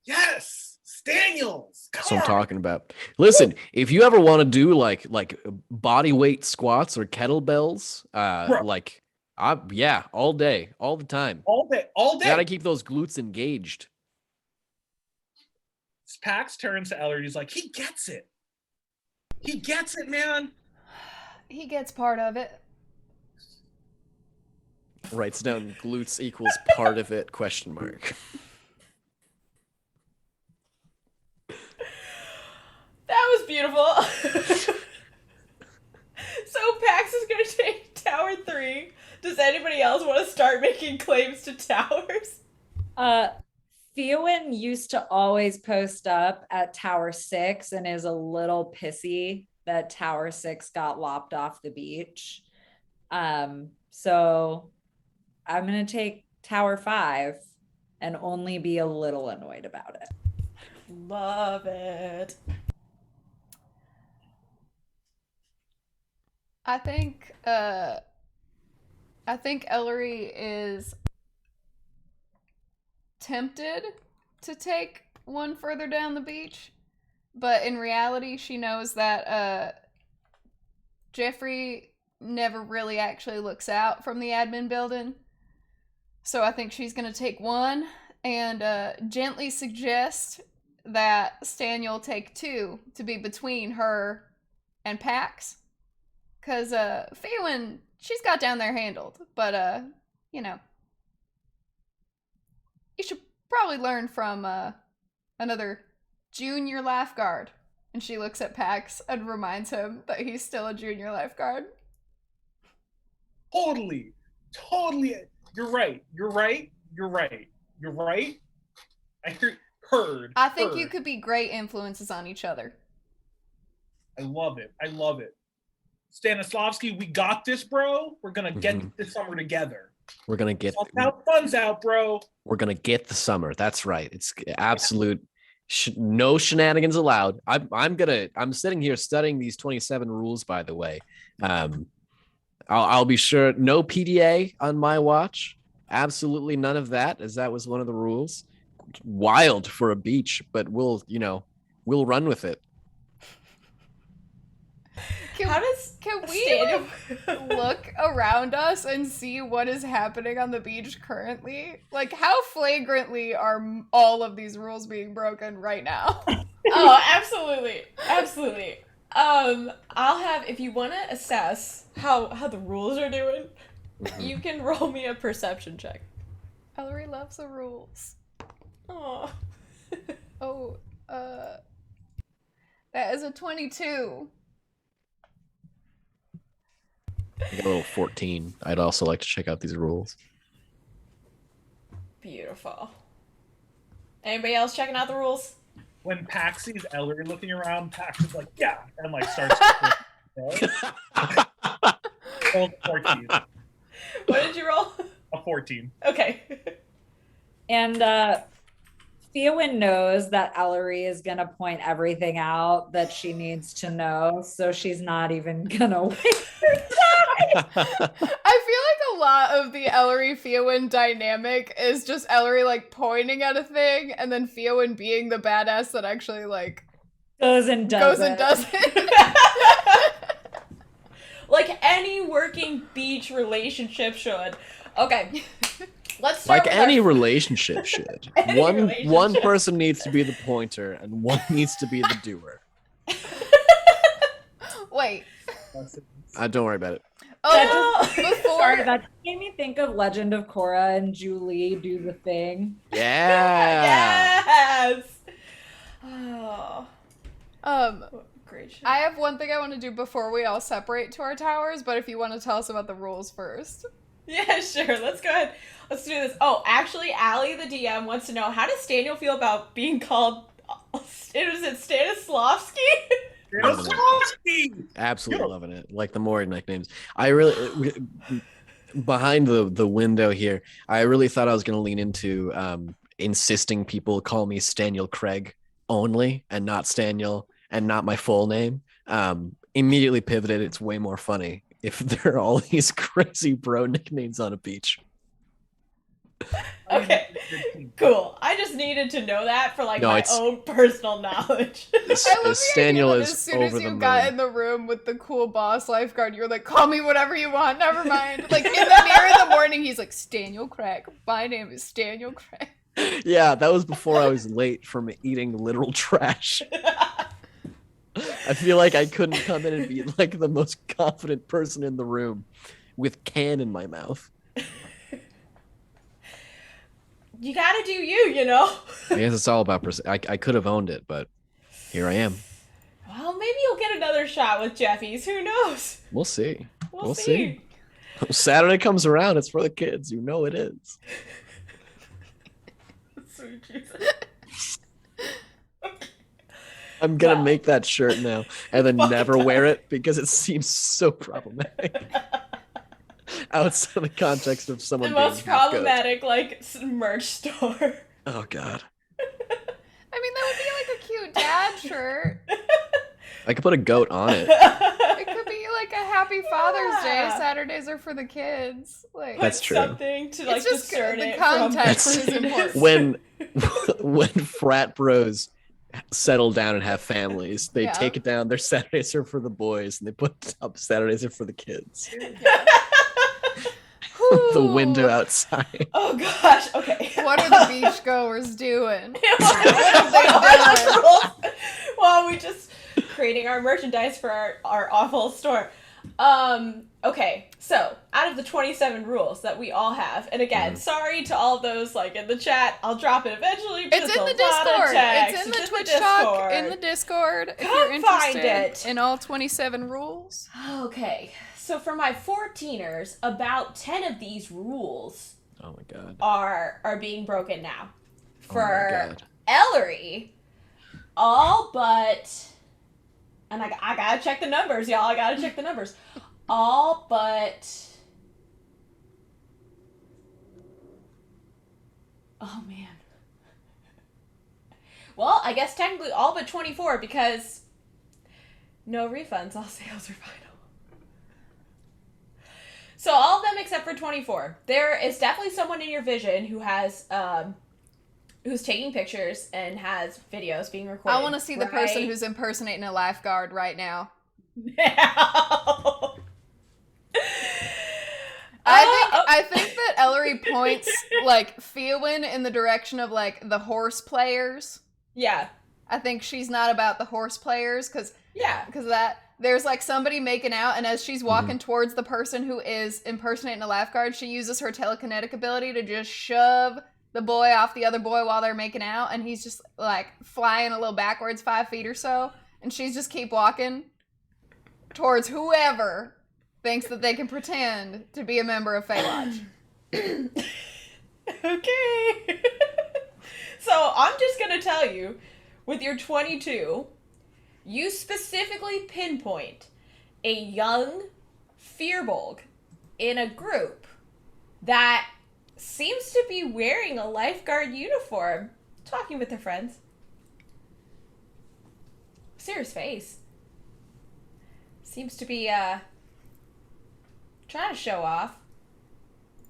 Yes. Staniels. That's what I'm talking about. Listen, if you ever want to do like body weight squats or kettlebells, all day, all the time. All day. Gotta keep those glutes engaged. Pax turns to Eller. He's like, he gets it. He gets it, man. He gets part of it. Writes down glutes equals part of it, question mark. That was beautiful. So Pax is going to take Tower 3. Does anybody else want to start making claims to towers? Theowen used to always post up at Tower 6 and is a little pissy that Tower 6 got lopped off the beach. So I'm going to take Tower 5 and only be a little annoyed about it. Love it. I think Ellery is tempted to take one further down the beach, but in reality she knows that Jeffrey never really actually looks out from the admin building. So I think she's going to take one and gently suggest that Staniel take 2 to be between her and Pax. Because Faywin, she's got down there handled. But, you should probably learn from another junior lifeguard. And she looks at Pax and reminds him that he's still a junior lifeguard. Totally. You're right. I think you could be great influences on each other. I love it. Stanislavski, we got this, bro. We're gonna get this summer together. We're gonna get fun's out, bro. We're gonna get the summer. That's right. It's absolute no shenanigans allowed. I'm sitting here studying these 27 rules, by the way. I'll be sure no PDA on my watch. Absolutely none of that, as that was one of the rules. Wild for a beach, but we'll run with it. Can we look around us and see what is happening on the beach currently? Like, how flagrantly are all of these rules being broken right now? Oh, absolutely. I'll have, if you want to assess how the rules are doing, you can roll me a perception check. Ellery loves the rules. Oh. That is a 22. I got a little 14. I'd also like to check out these rules. Beautiful. Anybody else checking out the rules? When Pax sees Ellery looking around, Pax is like, yeah, and like starts. Rolled 14. What did you roll? A 14. Okay. And Theowyn knows that Ellery is gonna point everything out that she needs to know, so she's not even gonna waste her time. I feel like a lot of the Ellery Theowen dynamic is just Ellery like pointing at a thing and then Theowen being the badass that actually like Goes and does it. Like any working beach relationship should. Okay. Let's start Like with any our... relationship should. Any one relationship. person needs to be the pointer and one needs to be the doer. Wait. Don't worry about it. Oh, Sorry, before that made me think of Legend of Korra and Julie do the thing. Yeah. Yes. Oh, great. I have one thing I want to do before we all separate to our towers, but if you want to tell us about the rules first. Yeah, sure. Let's go ahead. Let's do this. Oh, actually, Allie, the DM, wants to know, how does Daniel feel about being called, is it Stanislavski? Absolutely loving it. Like the more nicknames. I really behind the window here, I really thought I was going to lean into insisting people call me Staniel Craig only and not Staniel and not my full name. Immediately pivoted. It's way more funny if there are all these crazy bro nicknames on a beach. Okay, cool. I just needed to know that for like No, my own personal knowledge. I love the idea Staniel that is as soon as over you the got moon. in the room with the cool boss lifeguard, you were like, call me whatever you want, never mind. Like in the mirror in the morning, he's like, Staniel Craig. My name is Staniel Craig. Yeah, that was before I was late from eating literal trash. I feel like I couldn't come in and be like the most confident person in the room with can in my mouth. You gotta do you, you know? I guess it's all about I could have owned it, but here I am. Well, maybe you'll get another shot with Jeffy's. Who knows? We'll see. We'll see. Saturday comes around, it's for the kids. You know it is. Sweet Jesus. I'm gonna Wow. make that shirt now and then Fuck never that. wear it because it seems so problematic. Outside of the context of The someone most being half goat. problematic, like, merch store. Oh god. I mean, that would be like a cute dad shirt. I could put a goat on it. It could be like a Happy Father's Day. Yeah. Saturdays are for the kids. Like That's Put true. Something to, like, it's just discern the it context from is important. when frat bros settle down and have families, they Yeah. take it down. Their Saturdays are for the boys, and they put up Saturdays are for the kids. The window outside. Oh gosh, okay. What are the beachgoers doing? Well, we just creating our merchandise for our awful store. Okay, so out of the 27 rules that we all have, and again, sorry to all those like in the chat, I'll drop it eventually. It's in the Discord. It's in the Twitch talk in the Discord. If Come you're find interested it. in all 27 rules. Okay, so for my 14ers, about 10 of these rules Oh my god. are being broken now. Oh For my god. Ellery, all but, and I gotta check the numbers, y'all. I gotta check the numbers. All but, oh man. Well, I guess technically all but 24 because no refunds, all sales are final. So all of them except for 24. There is definitely someone in your vision who has, who's taking pictures and has videos being recorded. I want to see the person right who's impersonating a lifeguard right now. now. I think that Ellery points like Theowyn in the direction of like the horse players. Yeah. I think she's not about the horse players because Yeah. that there's like somebody making out, and as she's walking towards the person who is impersonating a lifeguard, she uses her telekinetic ability to just shove the boy off the other boy while they're making out, and he's just like flying a little backwards 5 feet or so, and she's just keep walking towards whoever thinks that they can pretend to be a member of FAEWATCH. Okay. So I'm just going to tell you, with your 22, you specifically pinpoint a young Fearbulg in a group that seems to be wearing a lifeguard uniform, talking with their friends. Serious face. Seems to be trying to show off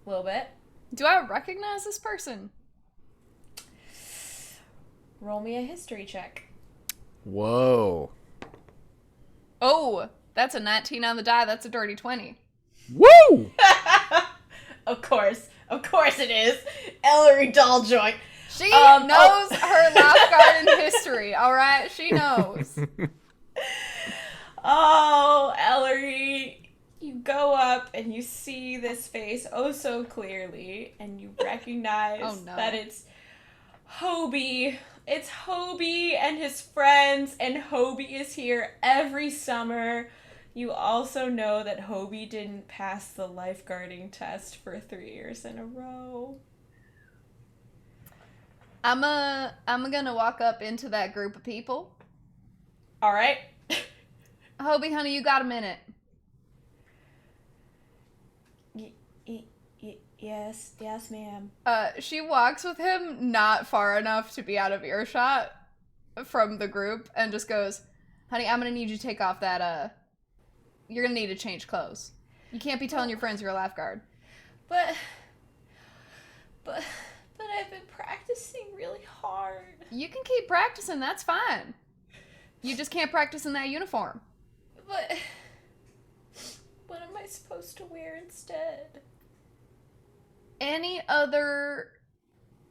a little bit. Do I recognize this person? Roll me a history check. Whoa. Oh, that's a 19 on the die. That's a dirty 20. Woo! Of course it is. Ellery Dolljoy. She knows her lifeguard in history, all right? She knows. Oh, Ellery, you go up and you see this face oh so clearly, and you recognize that it's Hobie. It's Hobie and his friends, and Hobie is here every summer. You also know that Hobie didn't pass the lifeguarding test for 3 years in a row. I'm gonna walk up into that group of people. All right. Hobie, honey, you got a minute? Yes, ma'am. She walks with him not far enough to be out of earshot from the group and just goes, honey, I'm gonna need you to take off that, you're gonna need to change clothes. You can't be telling your friends you're a lifeguard. But I've been practicing really hard. You can keep practicing, that's fine. You just can't practice in that uniform. But what am I supposed to wear instead? Any other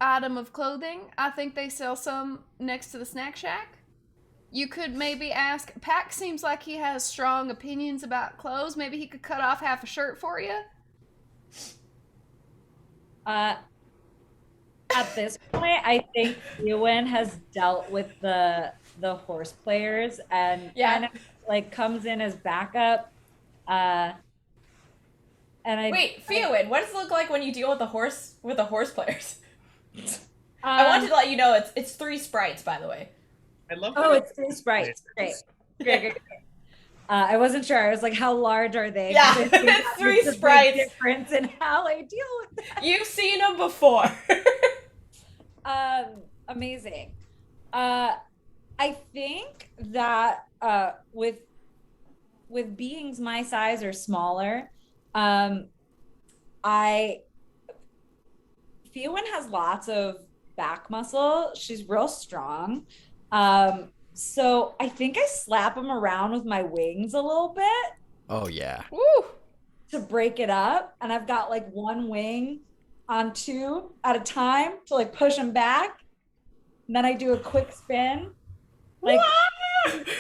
item of clothing, I think they sell some next to the snack shack. You could maybe ask, Pac seems like he has strong opinions about clothes. Maybe he could cut off half a shirt for you. At this point, I think Ewan has dealt with the horse players and kind of like comes in as backup. Wait, Fiowin, what does it look like when you deal with the horse players? I wanted to let you know it's 3 sprites, by the way. I love. Oh, it's 3 sprites. Great. I wasn't sure. I was like, how large are they? Yeah, it's 3 sprites. Difference in how I deal with that. You've seen them before. Amazing. I think that with beings my size or smaller, Fiowin has lots of back muscle. She's real strong. So I think I slap him around with my wings a little bit. Oh, yeah. Woo! To break it up. And I've got like 1 wing on 2 at a time to like push him back. And then I do a quick spin, like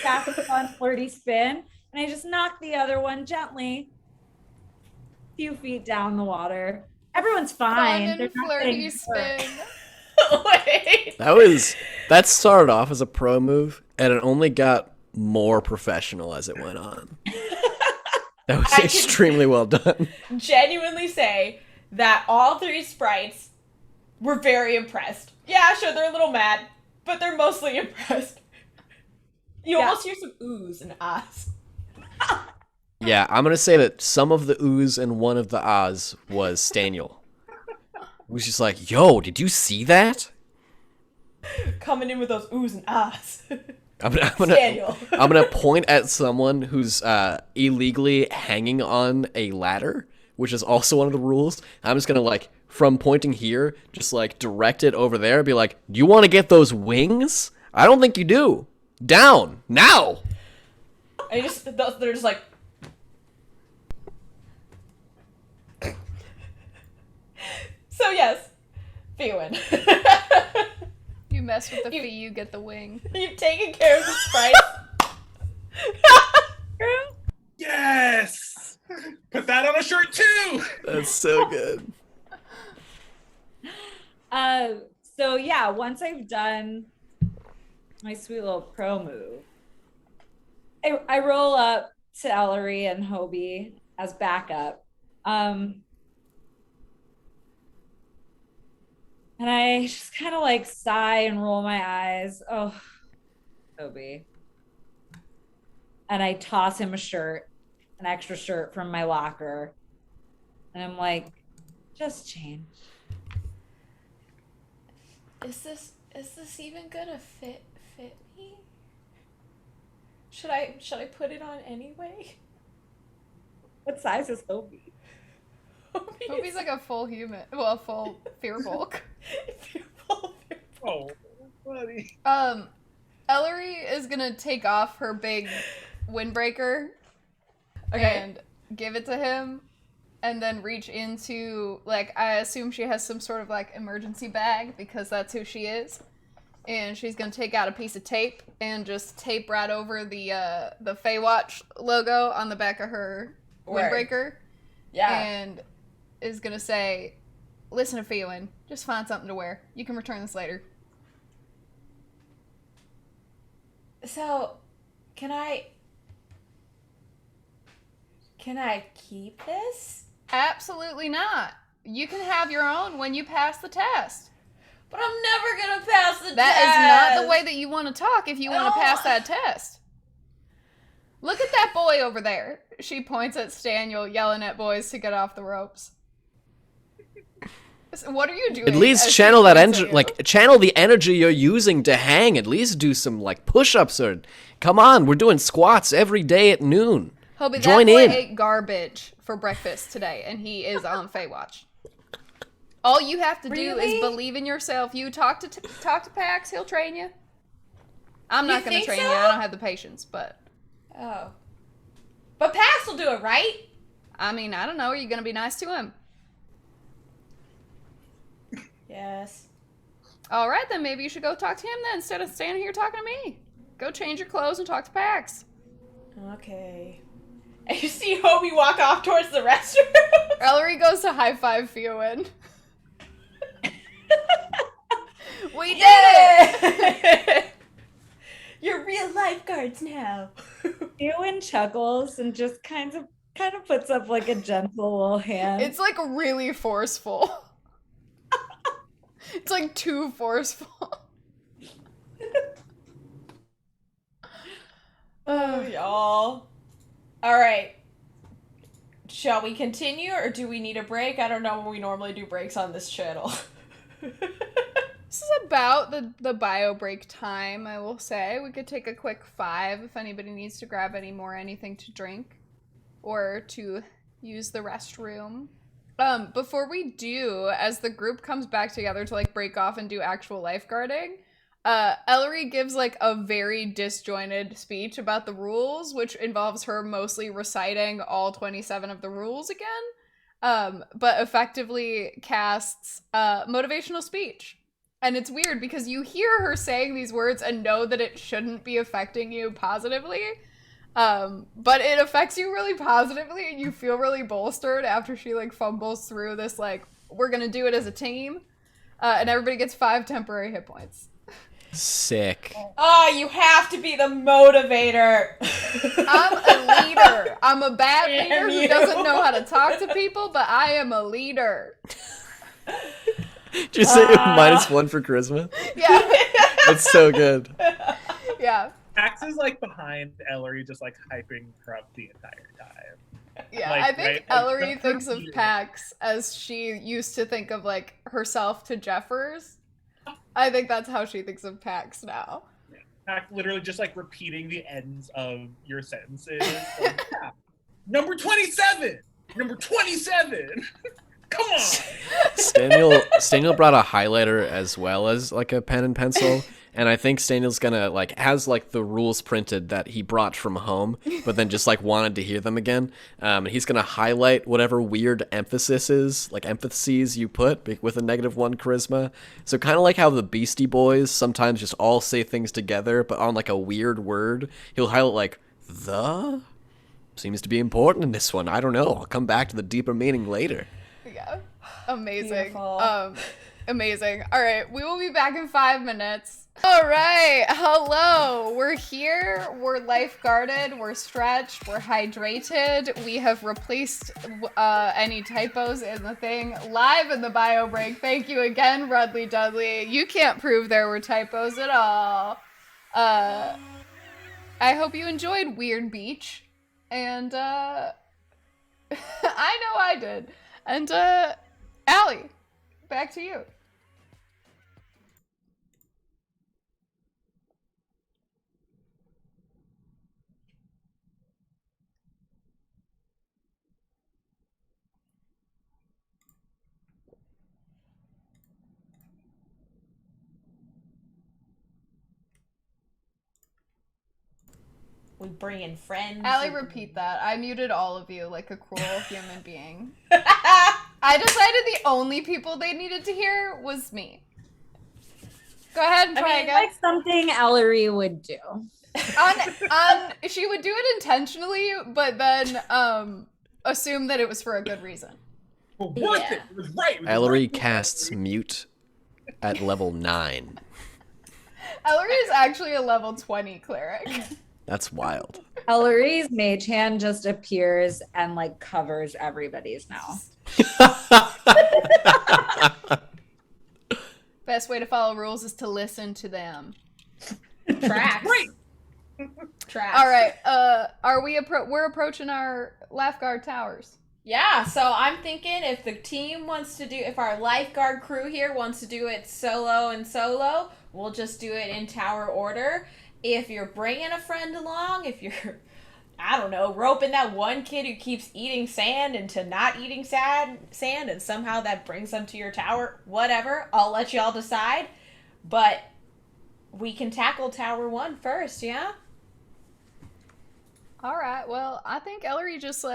back and fun flirty spin. And I just knock the other one gently a few feet down the water. Everyone's fine. Fun and flirty spin. Wait. That started off as a pro move, and it only got more professional as it went on. That was extremely well done. Genuinely say that all 3 sprites were very impressed. Yeah, sure, they're a little mad, but they're mostly impressed. You almost hear some oohs and ahs. Yeah, I'm going to say that some of the oohs and one of the ahs was Staniel. He was just like, yo, did you see that? Coming in with those oohs and ahs. I'm gonna point at someone who's illegally hanging on a ladder, which is also one of the rules. I'm just gonna like from pointing here, just like direct it over there, and be like, "Do you want to get those wings? I don't think you do. Down now." And they're just like. So yes, Fiowin. You mess with the fee, you get the wing. You've taken care of the sprites. Yes! Put that on a shirt too! That's so good. So yeah, once I've done my sweet little pro move, I roll up to Ellery and Hobie as backup. And I just kind of like sigh and roll my eyes. Oh, Toby. And I toss him a shirt, an extra shirt from my locker. And I'm like, just change. Is this even gonna fit me? Should I put it on anyway? What size is Toby? Toby's like a full human. Well, a full fear bulk. Oh, buddy. Ellery is gonna take off her big windbreaker and give it to him, and then reach into, like, I assume she has some sort of like emergency bag because that's who she is, and she's gonna take out a piece of tape and just tape right over the FAEWATCH logo on the back of her windbreaker. Yeah. And is gonna say, "Listen to Phelan, just find something to wear. You can return this later." So, can I keep this? Absolutely not. You can have your own when you pass the test. But I'm never gonna pass the test. That is not the way that you want to talk if you want to pass that test. Look at that boy over there. She points at Staniel, yelling at boys to get off the ropes. What are you doing? At least as channel she that points at energy, you? like channel the energy you're using to hang. At least do some like push-ups or come on, we're doing squats every day at noon. Hobie, Join that boy in. ate garbage for breakfast today, and he is on FAEWATCH. All you have to do Really? is believe in yourself. You talk to Pax, he'll train you. I'm not going to think train so? you. I don't have the patience, but Oh. But Pax will do it, right? I mean, I don't know. Are you going to be nice to him? Yes. All right, then maybe you should go talk to him then instead of standing here talking to me. Go change your clothes and talk to Pax. Okay. And you see Hobie walk off towards the restroom. Ellery goes to high five Fioin. We did it! You're real lifeguards now. Ewan chuckles and just kind of puts up like a gentle little hand. It's like really forceful. It's like too forceful. Oh, y'all. All right. Shall we continue, or do we need a break? I don't know when we normally do breaks on this channel. This is about the bio break time, I will say. We could take a quick 5 if anybody needs to grab anything to drink or to use the restroom. Before we do, as the group comes back together to like break off and do actual lifeguarding, Ellery gives like a very disjointed speech about the rules, which involves her mostly reciting all 27 of the rules again, but effectively casts motivational speech. And it's weird because you hear her saying these words and know that it shouldn't be affecting you positively, but it affects you really positively and you feel really bolstered after she like fumbles through this like, we're gonna do it as a team, and everybody gets 5 temporary hit points. Sick. Oh, you have to be the motivator. I'm a leader. I'm a bad Damn leader who you. doesn't know how to talk to people, but I am a leader. Did you say -1 for charisma? Yeah. That's so good. Yeah. Pax is like behind Ellery, just like hyping her up the entire time. Yeah, Like, I think right, like, Ellery the thinks of first year. Pax as she used to think of like herself to Jeffers. I think that's how she thinks of Pax now. Pax literally just like repeating the ends of your sentences. Like, yeah. Number 27. Number 27. Come on. Staniel brought a highlighter as well as like a pen and pencil, and I think Staniel's gonna like has like the rules printed that he brought from home, but then just like wanted to hear them again. And he's gonna highlight whatever weird emphases you put with a -1 charisma. So kind of like how the Beastie Boys sometimes just all say things together, but on like a weird word. He'll highlight like the seems to be important in this one. I don't know. I'll come back to the deeper meaning later. Yeah. Amazing. Beautiful. Amazing. All right, we will be back in 5 minutes. All right, hello. We're here. We're lifeguarded. We're stretched. We're hydrated. We have replaced any typos in the thing live in the bio break. Thank you again, Rudley Dudley. You can't prove there were typos at all. I hope you enjoyed Weird Beach, and I know I did. And Allie, back to you. We bring in friends. Allie, repeat that. I muted all of you like a cruel human being. I decided the only people they needed to hear was me. Go ahead and try again. Like something Ellery would do. She would do it intentionally, but then assume that it was for a good reason. But worth it. It was right. It was Ellery right. casts mute at level 9. Ellery is actually a level 20 cleric. That's wild. Ellery's mage hand just appears and like covers everybody's mouth. Best way to follow rules is to listen to them. Tracks. Right. Tracks. All right. We're approaching our lifeguard towers. Yeah, so I'm thinking if the team wants to do, if our lifeguard crew here wants to do it solo, we'll just do it in tower order. If you're bringing a friend along, if you're, I don't know, roping that one kid who keeps eating sand into not eating sand and somehow that brings them to your tower, whatever, I'll let y'all decide. But we can tackle Tower 1 first, yeah? All right. Well, I think Ellery just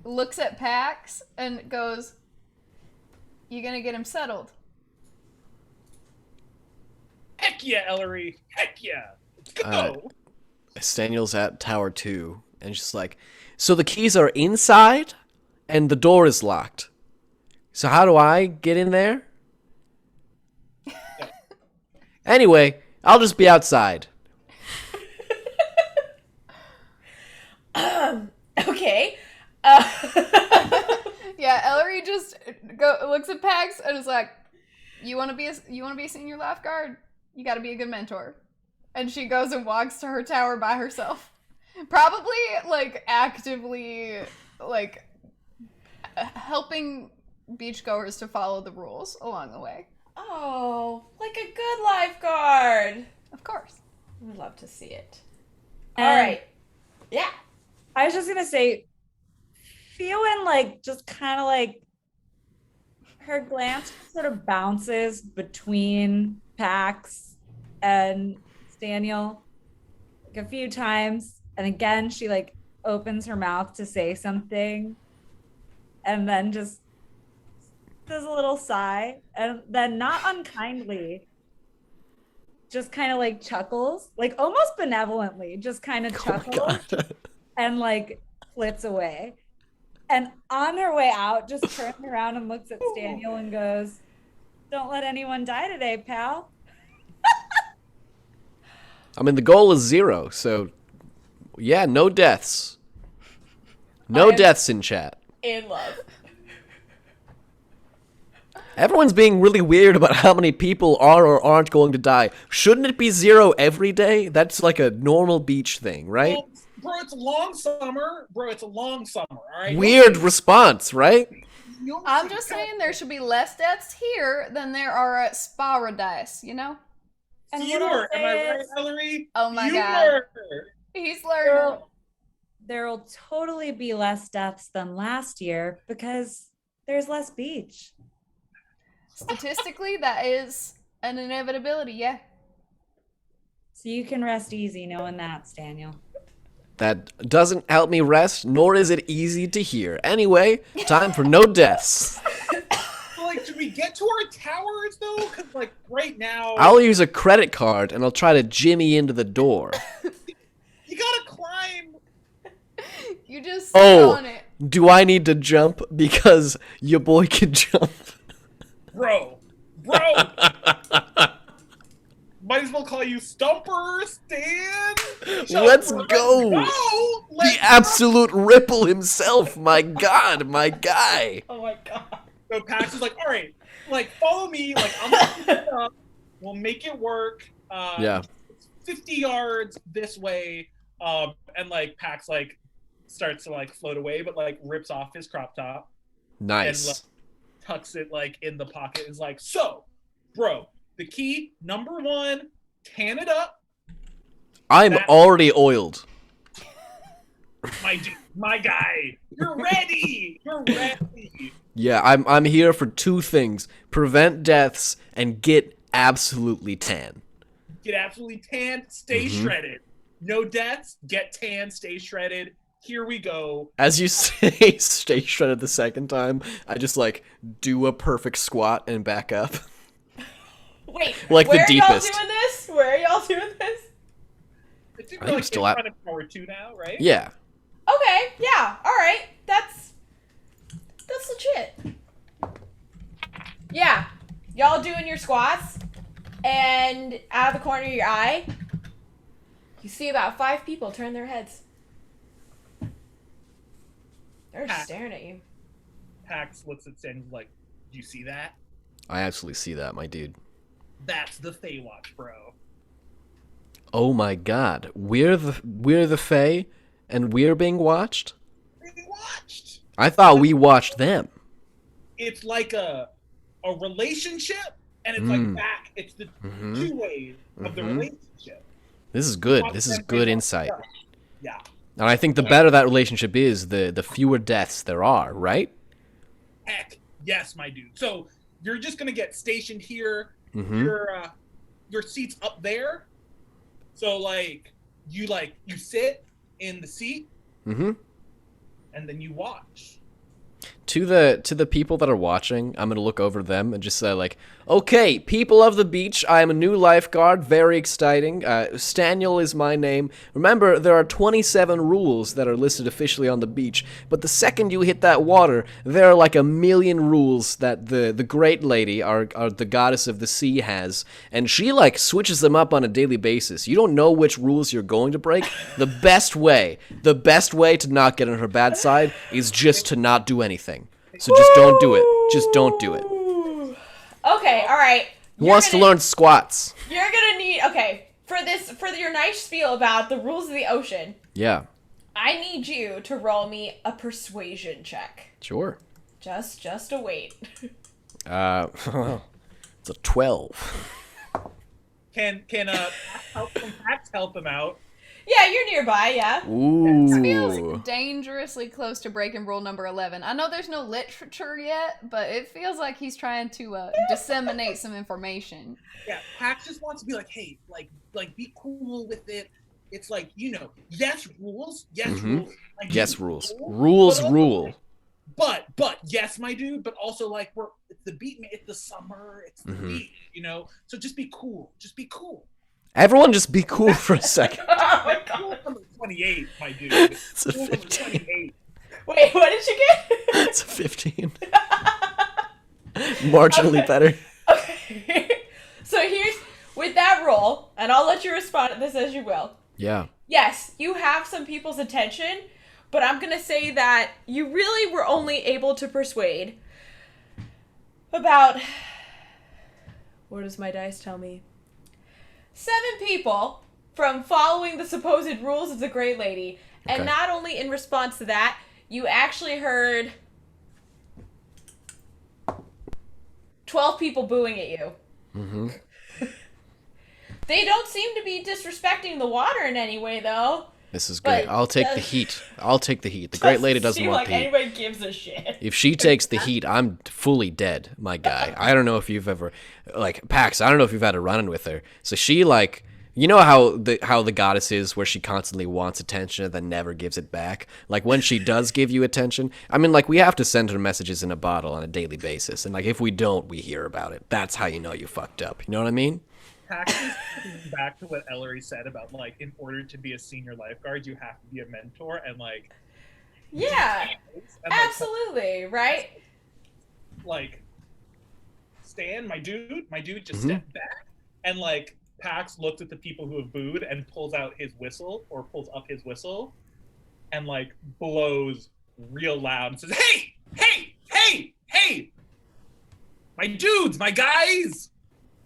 looks at Pax and goes, "You gonna get him settled?" Heck yeah, Ellery. Heck yeah. Let's go. Staniel's at Tower 2, and she's like, so the keys are inside, and the door is locked. So how do I get in there? Anyway, I'll just be outside. Okay. Yeah, Ellery just looks at Pax and is like, "You want to be a senior lifeguard? You got to be a good mentor." And she goes and walks to her tower by herself, probably like actively like helping beachgoers to follow the rules along the way. Oh, like a good lifeguard. Of course. We'd love to see it. And All right. Yeah. I was just gonna say, feeling like just kind of like her glance sort of bounces between Pax and Staniel like a few times, and again she like opens her mouth to say something, and then just does a little sigh, and then not unkindly just kind of like chuckles, like almost benevolently, just kind of chuckles and like flits away. And on her way out, just turns around and looks at Staniel and goes, "Don't let anyone die today, pal." I mean, the goal is 0, so yeah, no deaths. No deaths in chat. In love. Everyone's being really weird about how many people are or aren't going to die. Shouldn't it be 0 every day? That's like a normal beach thing, right? Well, bro, it's a long summer. All right? Weird response, right? I'm just saying there should be less deaths here than there are at Sparadise, you know? And what Fewer. I'll Am say I right, is, Ellery? Oh my Fewer. God. He's learning. there'll totally be less deaths than last year because there's less beach. Statistically, that is an inevitability, yeah. So you can rest easy knowing that, Staniel. That doesn't help me rest, nor is it easy to hear. Anyway, time for no deaths. So, like, should we get to our towers, though? Because, like, right now... I'll use a credit card, and I'll try to jimmy into the door. You gotta climb. You just sit on it. Do I need to jump because your boy can jump? bro. Might as well call you Stumper, Stan. Let's Jumper. go. The The absolute Ripple himself. My God, my guy. Oh my god. So Pax is like, all right, like follow me. Like I'm gonna pick it up. We'll make it work. Yeah. 50 yards this way. And like Pax like starts to like float away, but like rips off his crop top. Nice. And like, tucks it like in the pocket. Is like, so, bro, the key number 1, tan it up. I'm already oiled. My guy, you're ready. You're ready. Yeah, I'm here for 2 things: prevent deaths and get absolutely tan. Get absolutely tan. Stay shredded. No deaths. Get tan. Stay shredded. Here we go. As you say, stay shredded the second time, I just like do a perfect squat and back up. Wait, Like where the are deepest. y'all doing this? Where are y'all doing this? I think I we're think like still in at- front of Power 2 now, right? Yeah. Okay, yeah, alright. That's legit. Yeah. Y'all doing your squats, and out of the corner of your eye, you see about 5 people turn their heads. They're just staring at you. Pax looks at Stan and is like, do you see that? I absolutely see that, my dude. That's the FAEWATCH, bro. Oh my God, we're the Fae, and we're being watched. Being watched. I thought we watched them. It's like a relationship, and it's like back. It's the 2 ways of the relationship. This is good. This is good insight. Yeah. And I think the better that relationship is, the fewer deaths there are, right? Heck, yes, my dude. So you're just gonna get stationed here. Your seat's up there. So like you sit in the seat, and then you watch. To the people that are watching, I'm gonna look over them and just say like, okay, people of the beach, I am a new lifeguard, very exciting. Staniel is my name. Remember, there are 27 rules that are listed officially on the beach, but the second you hit that water, there are like a million rules that the great lady, our the goddess of the sea, has, and she like switches them up on a daily basis. You don't know which rules you're going to break. The best way to not get on her bad side is just to not do anything. So just don't do it. Just don't do it. Okay, alright. Who wants to learn squats? You're gonna need, okay, for your nice spiel about the rules of the ocean, Yeah, I need you to roll me a persuasion check. sure. Just a wait. It's a 12. Can Pax help him out? Yeah, you're nearby, yeah. Ooh. Feels dangerously close to breaking rule number 11. I know there's no literature yet, but it feels like he's trying to disseminate some information. Yeah, Pax just wants to be like, hey, like be cool with it. It's like, yes rules, rules. Like, Yes, rules. Rules rule. But yes, my dude. But also like it's the beat, it's the summer, it's the beat, So just be cool. Just be cool. Everyone just be cool for a second. Oh my god. Rule number 28, my dude. It's a Rule number 15. 28. Wait, what did you get? It's a 15. Marginally better. Okay. So here's, with that roll, and I'll let you respond to this as you will. Yeah. Yes, you have some people's attention, but I'm going to say that you really were only able to persuade about, what does my dice tell me? 7 people from following the supposed rules of the Great Lady. And Okay. not only in response to that, you actually heard 12 people booing at you. Mm-hmm. They don't seem to be disrespecting the water in any way, though. This is But great. I'll take the heat. I'll take the heat. The great lady doesn't seem want like the heat. anybody gives a shit. If she takes the heat, I'm fully dead, my guy. I don't know if you've ever, like, Pax, I don't know if you've had a run-in with her. So she, like, you know how the goddess is, where she constantly wants attention and then never gives it back? Like, when she does give you attention, I mean, like, we have to send her messages in a bottle on a daily basis. And, like, if we don't, we hear about it. That's how you know you fucked up. You know what I mean? Pax is thinking back to what Ellery said about like, in order to be a senior lifeguard, you have to be a mentor and like. Yeah, and, like, absolutely, right? Like, Stan, my dude just Mhm. stepped back, and like Pax looks at the people who have booed and pulls out his whistle, or pulls up his whistle, and like blows real loud and says, "Hey, hey, hey, hey, my dudes, my guys,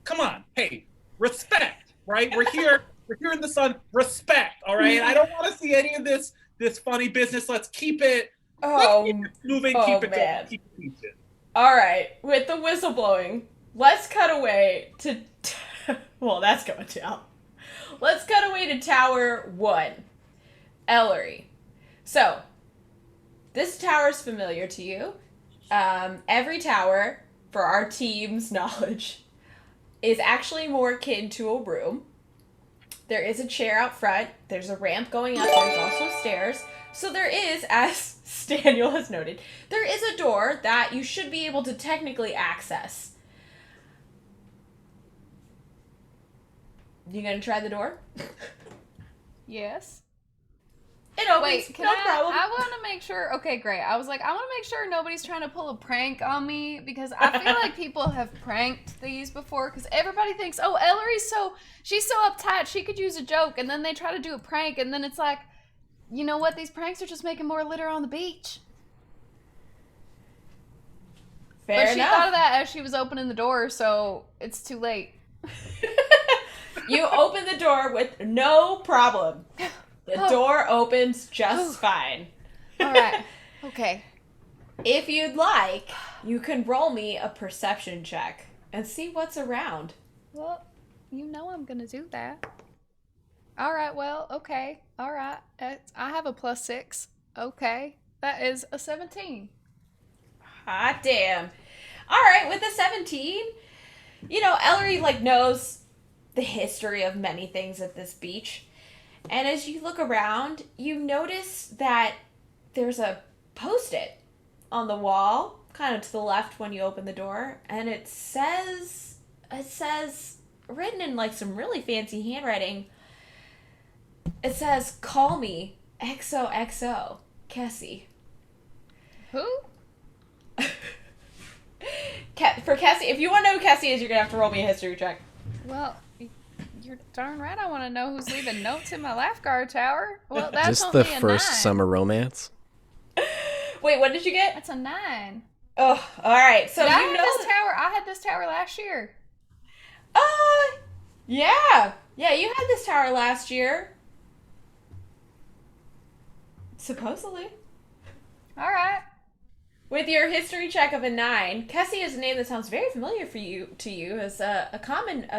come on, hey, respect, right? We're here in the sun, respect, all right? I don't want to see any of this funny business. Let's keep it moving, keep it man. going, keep it peaceful." All right, with the whistle blowing, let's cut away to. Well, that's going down. Let's cut away to Tower 1. Ellery. So, this tower is familiar to you. Every tower, for our team's knowledge, is actually more akin to a room. There is a chair out front. There's a ramp going up. There's also stairs. So there is, as Daniel has noted, there is a door that you should be able to technically access. You gonna try the door? Yes. It opens. Wait, No problem. I want to make sure. Okay, great. I was like, I want to make sure nobody's trying to pull a prank on me because I feel like people have pranked these before because everybody thinks, oh, she's so uptight, she could use a joke, and then they try to do a prank, and then it's like, you know what? These pranks are just making more litter on the beach. Fair But she enough. thought of that as she was opening the door, so it's too late. You open the door with no problem. The door opens just fine. All right. Okay. If you'd like, you can roll me a perception check and see what's around. Well, you know I'm gonna do that. All right. Well, okay. All right. I have a +6. Okay. That is a 17. Hot damn. All right, with a 17, Ellery knows the history of many things at this beach. And as you look around, you notice that there's a post-it on the wall, kind of to the left when you open the door, and it says written in some really fancy handwriting. It says, "Call me XOXO, Kessie." Who? For Kessie, if you want to know who Kessie is, you're gonna have to roll me a history check. Well, you're darn right. I want to know who's leaving notes in my lifeguard tower. Well, that's Just only the a first 9. summer romance. Wait, what did you get? That's a 9. Oh, all right. So Did I you have know this tower? I had this tower last year. Yeah, you had this tower last year. Supposedly. All right. With your history check of a 9, Kessie is a name that sounds very familiar to you as a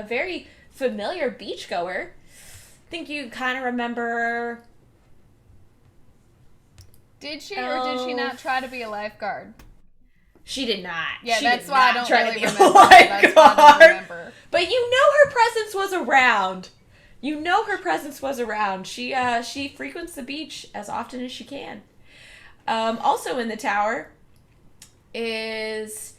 very familiar beachgoer. Think you kind of remember. Did she or did she not try to be a lifeguard? She did not. Yeah, She that's did why I not don't try to really be a remember. That's why I don't lifeguard. remember. But her presence was around. Her presence was around. She frequents the beach as often as she can. Also in the tower is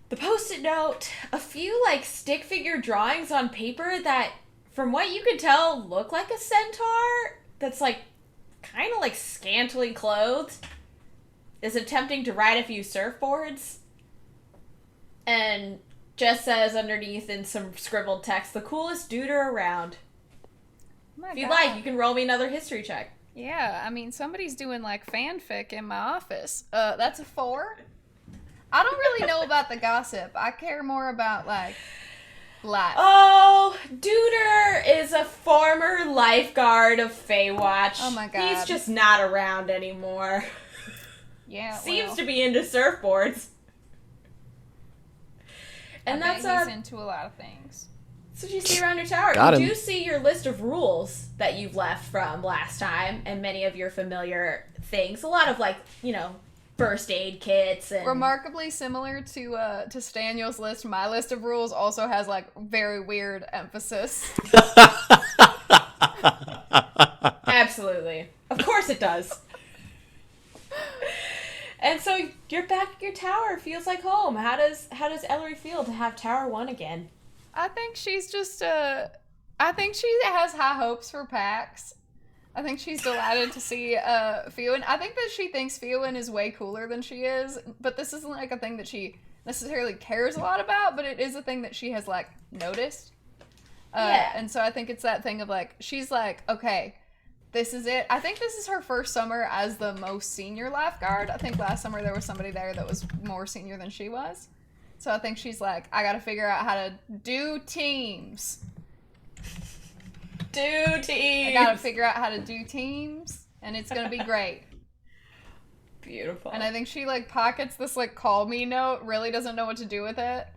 the post-it note, a few stick figure drawings on paper that, from what you could tell, look like a centaur that's kind of scantily clothed, is attempting to ride a few surfboards, and just says underneath in some scribbled text, "The coolest duder around." Oh my If you'd God. like, you can roll me another history check. Yeah, I mean, somebody's doing fanfic in my office. That's a 4. I don't really know about the gossip. I care more about life. Oh, Duder is a former lifeguard of FAEWATCH. Oh my God. He's just not around anymore. Yeah, Seems to be into surfboards. And I that's bet he's into a lot of things. So you see around your tower. Got You him. do see your list of rules that you've left from last time, and many of your familiar things. A lot of first aid kits and Remarkably similar to Staniel's list, my list of rules also has very weird emphasis. Absolutely. Of course it does. And so you're back at your tower. Feels like home. How does Ellery feel to have Tower 1 again? I think she's just I think she has high hopes for Pax. I think she's delighted to see Fiuin. I think that she thinks Fiuin is way cooler than she is, but this isn't a thing that she necessarily cares a lot about, but it is a thing that she has like noticed. Yeah. And so I think it's that thing of like, she's like, okay, this is it. I think this is her first summer as the most senior lifeguard. I think last summer there was somebody there that was more senior than she was. So I think she's like, I gotta figure out how to do teams. I gotta figure out how to do teams, and it's gonna be great. Beautiful. And I think she like pockets this like call me note, really doesn't know what to do with it.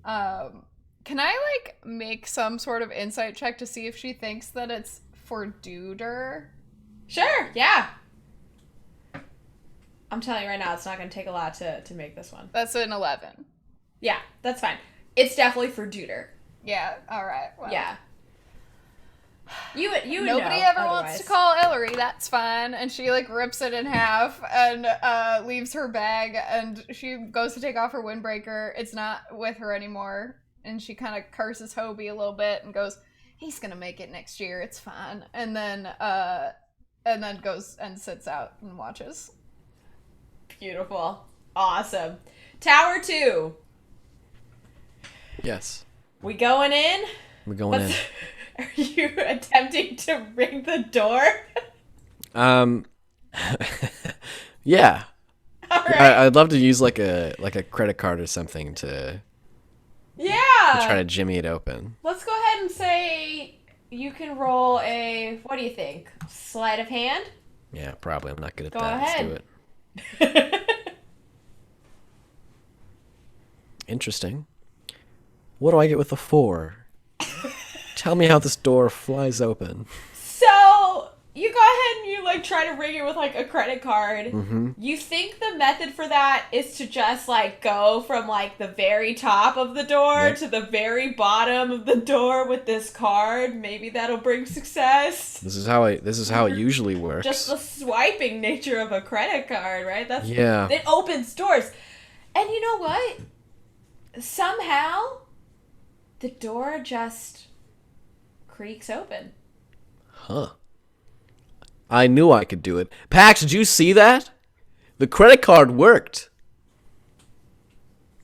Can I like make some sort of insight check to see if she thinks that it's for Duder? Sure, yeah. I'm telling you right now, it's not going to take a lot to make this one. That's an 11. Yeah, that's fine. It's definitely for Duder. Yeah, alright. Well. Yeah. You would Nobody know, ever otherwise. wants to call Ellery, that's fine. And she like rips it in half and leaves her bag, and she goes to take off her windbreaker. It's not with her anymore. And she kind of curses Hobie a little bit and goes, he's gonna make it next year, it's fine. And then goes and sits out and watches. Beautiful. Awesome. Tower 2. Yes. We going in? We're going in. Are you attempting to ring the door? Yeah. All right. I'd love to use like a credit card or something to try to jimmy it open. Let's go ahead and say you can roll a, what do you think? Sleight of hand? Yeah, probably. I'm not good at Go that. ahead. Let's do it. Interesting. What do I get with a 4? Tell me how this door flies open. So you go ahead and you like try to ring it with like a credit card. Mm-hmm. You think the method for that is to just like go from like the very top of the door to the very bottom of the door with this card. Maybe that'll bring success. This is how it usually works. Just the swiping nature of a credit card, right? Yeah. It opens doors. And you know what? Somehow the door just creaks open. Huh. I knew I could do it. Pax, did you see that? The credit card worked.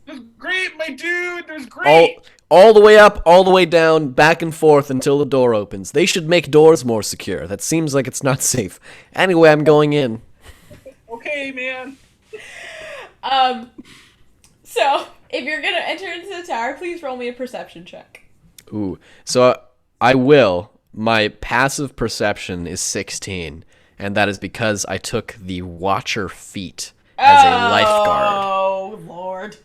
It was great, my dude. It was great. All the way up, all the way down, back and forth until the door opens. They should make doors more secure. That seems like it's not safe. Anyway, I'm going in. Okay, man. So if you're gonna enter into the tower, please roll me a perception check. Ooh. So I will. My passive perception is 16, and that is because I took the Watcher feat as a lifeguard. Oh, Lord.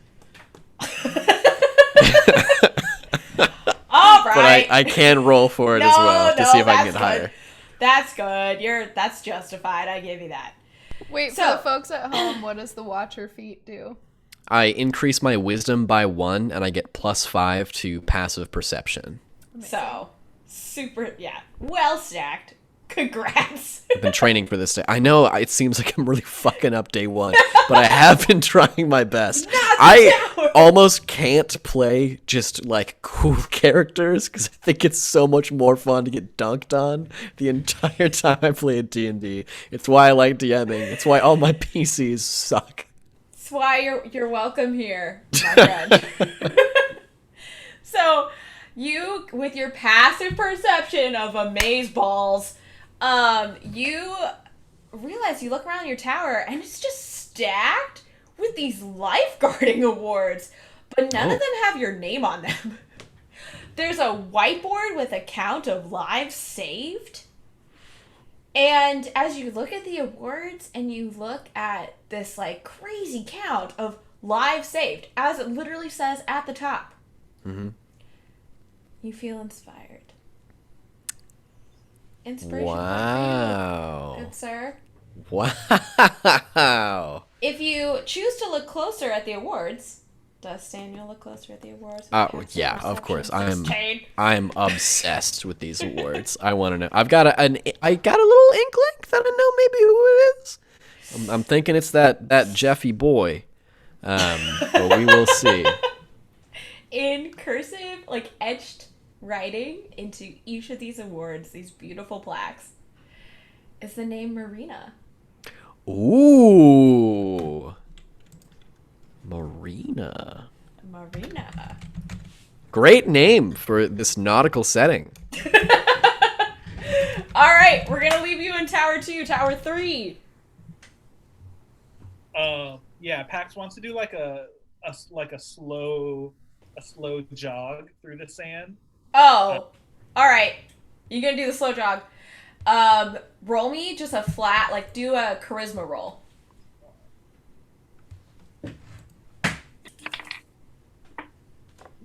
All right. But I can roll for it as well to see if I can get higher. That's good. That's justified. I give you that. Wait, So- for the folks at home, what does the Watcher feat do? I increase my wisdom by 1, and I get +5 to passive perception. So, super, well stacked. Congrats. I've been training for this day. I know it seems like I'm really fucking up day 1, but I have been trying my best. I almost can't play just like cool characters because I think it's so much more fun to get dunked on the entire time I play at D&D. It's why I like DMing. It's why all my PCs suck. That's why you're welcome here, my friend. So, you, with your passive perception of amazeballs, you realize you look around your tower and it's just stacked with these lifeguarding awards, but none of them have your name on them. There's a whiteboard with a count of lives saved. And as you look at the awards and you look at this like crazy count of lives saved, as it literally says at the top, you feel inspired. Inspiration. Wow. Good sir. Wow. If you choose to look closer at the awards, does Daniel look closer at the awards? Yeah, of course. Perception, I am obsessed with these awards. I want to know. I got a little inkling that I know maybe who it is. I'm thinking it's that Jeffy boy. But we will see. In cursive, like etched writing into each of these awards, these beautiful plaques, is the name Marina. Ooh. Marina. Marina. Great name for this nautical setting. All right, we're gonna leave you in Tower 2, Tower 3. Yeah, Pax wants to do like a slow jog through the sand. Oh, all right. You gonna do the slow jog? Roll me just a flat, like do a charisma roll.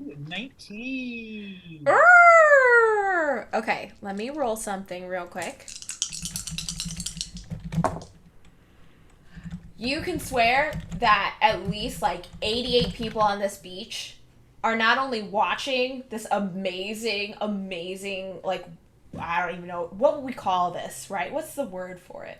Ooh, 19. Okay, let me roll something real quick. You can swear that at least like 88 people on this beach are not only watching this amazing, like, I don't even know, what would we call this, right? What's the word for it?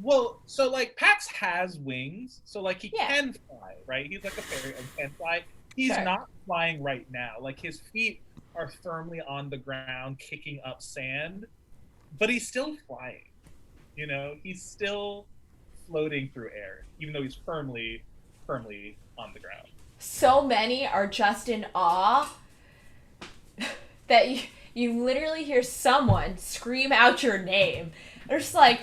Well, so like Pax has wings, so like he Yeah. can fly, right? He's like a fairy and can fly. He's Sure. not flying right now. Like his feet are firmly on the ground, kicking up sand, but he's still flying. You know, he's still floating through air, even though he's firmly on the ground. So many are just in awe that you literally hear someone scream out your name. They're just like,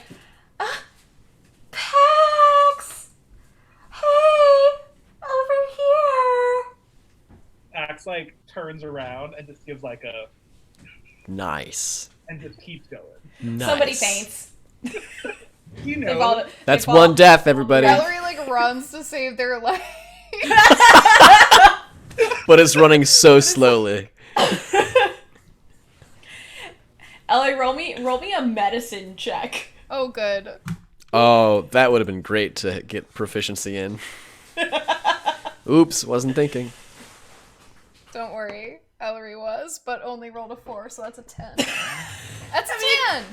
Pax! Hey! Over here! Pax like turns around and just gives like a Nice. and just keeps going. Nice. Somebody faints. You They've know, all- That's they've all- one death, everybody. Valerie like runs to save their life. But it's running so slowly. Ellie, roll me a medicine check. Oh, good. Oh, that would have been great to get proficiency in. Oops, wasn't thinking. Don't worry. Ellery was, but only rolled a 4, so that's a 10. That's a 10!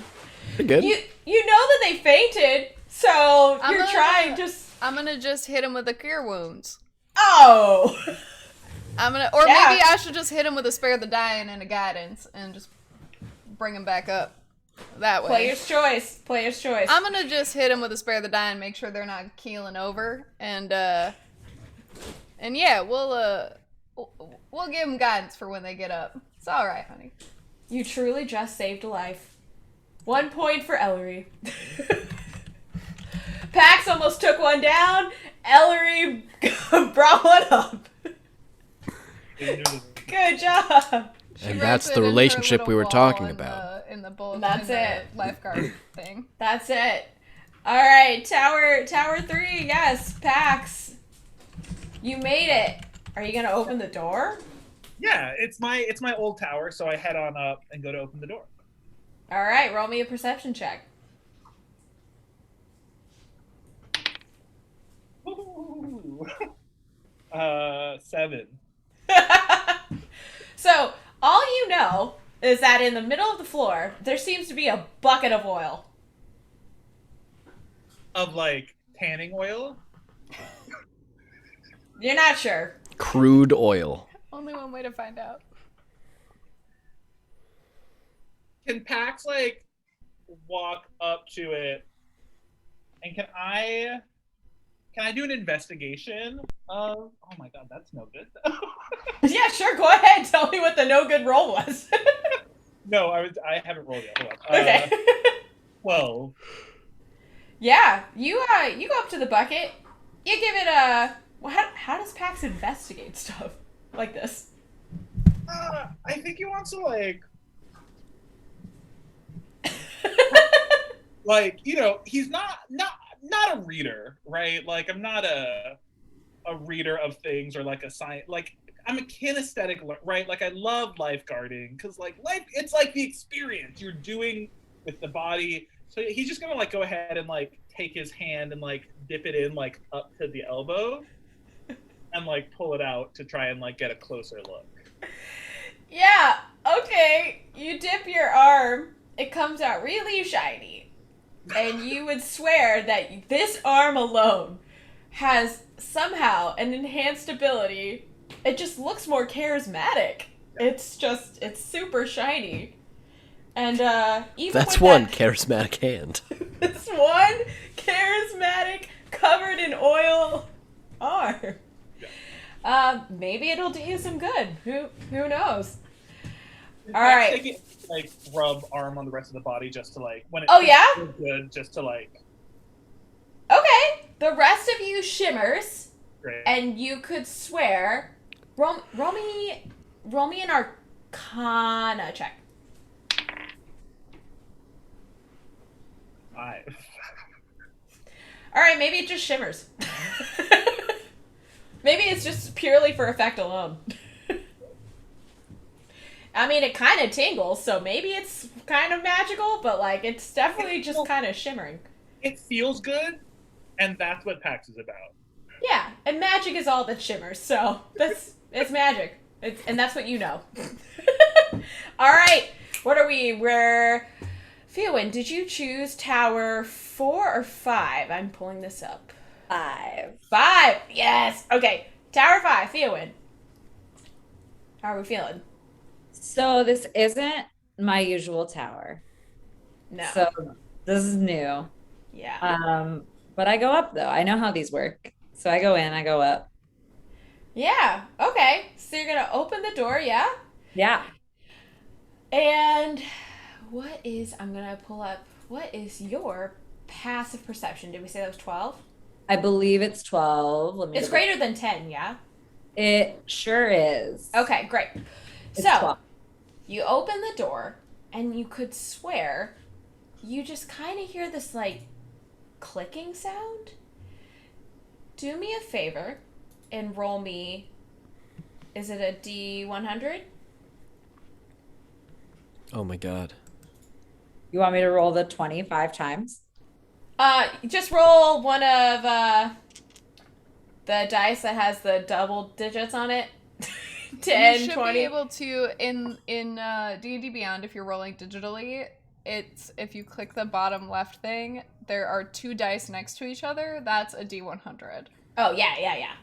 Pretty good. You know that they fainted, so I'm you're gonna- trying just. I'm gonna just hit him with the cure wounds. Oh! Or Yeah. maybe I should just hit him with a spare the dying and a guidance and just bring him back up that way. Player's choice. Player's choice. I'm gonna just hit him with a spare the dying, make sure they're not keeling over, and yeah, we'll give them guidance for when they get up. It's all right, honey. You truly just saved a life. 1 point for Ellery. Pax almost took one down. Ellery brought one up. Good job. She And wrote that's it the in her relationship we little were wall talking in about. in the bulletin. That's in the it. Lifeguard thing. That's it. All right, Tower 3. Yes, Pax. You made it. Are you gonna open the door? yeah, it's my old tower, so I head on up and go to open the door. All right, roll me a perception check. Ooh. 7. So, all you know is that in the middle of the floor, there seems to be a bucket of oil. Of like tanning oil. You're not sure. Crude oil. Only one way to find out. Can Pax like walk up to it, and can I do an investigation of? Oh my god, that's no good. Yeah, sure, go ahead. Tell me what the no good roll was. No, I haven't rolled yet. Hold on. Okay. 12. Yeah, you go up to the bucket. You give it a. Well, how does Pax investigate stuff like this? I think he wants to like you know, he's not a reader, right? Like I'm not a reader of things or like a science. Like I'm a kinesthetic, right? Like I love lifeguarding because like life, it's like the experience you're doing with the body. So he's just gonna like go ahead and like take his hand and like dip it in like up to the elbow and like pull it out to try and like get a closer look. Yeah, okay. You dip your arm, it comes out really shiny. And you would swear that this arm alone has somehow an enhanced ability. It just looks more charismatic. It's super shiny. And even That's with one that, charismatic hand. this one charismatic, covered in oil. arm. Yeah. Maybe it'll do you some good. Who knows? In All fact, right. they can, like rub arm on the rest of the body just to like when it Oh, yeah? feels good, just to like. Okay. The rest of you shimmers, Great. and you could swear. Roll me an Arcana check. 5. All right, maybe it just shimmers. Maybe it's just purely for effect alone. I mean, it kind of tingles, so maybe it's kind of magical, but like it's definitely just kind of shimmering. It feels good, and that's what PAX is about. Yeah, and magic is all that shimmers, so it's magic. And that's what you know. All right, what are we? We're Fiowin, did you choose Tower 4 or 5? I'm pulling this up. 5. 5. Yes. Okay. Tower 5. Fiowin. How are we feeling? So this isn't my usual tower. No. So this is new. Yeah. But I go up though. I know how these work. So I go in, I go up. Yeah. Okay. So you're gonna open the door, yeah? Yeah. And I'm gonna pull up, what is your passive perception? Did we say that was 12? I believe it's 12. Let me It's greater than 10, yeah? It sure is. Okay, great. It's So, 12. you open the door, and you could swear you just kind of hear this, like, clicking sound. Do me a favor and roll me, is it a D100? Oh my god. You want me to roll the 25 times? Just roll one of the dice that has the double digits on it. 10, you should 20. be able to in D&D Beyond, if you're rolling digitally, it's if you click the bottom left thing, there are 2 dice next to each other. That's a D100. Oh, yeah.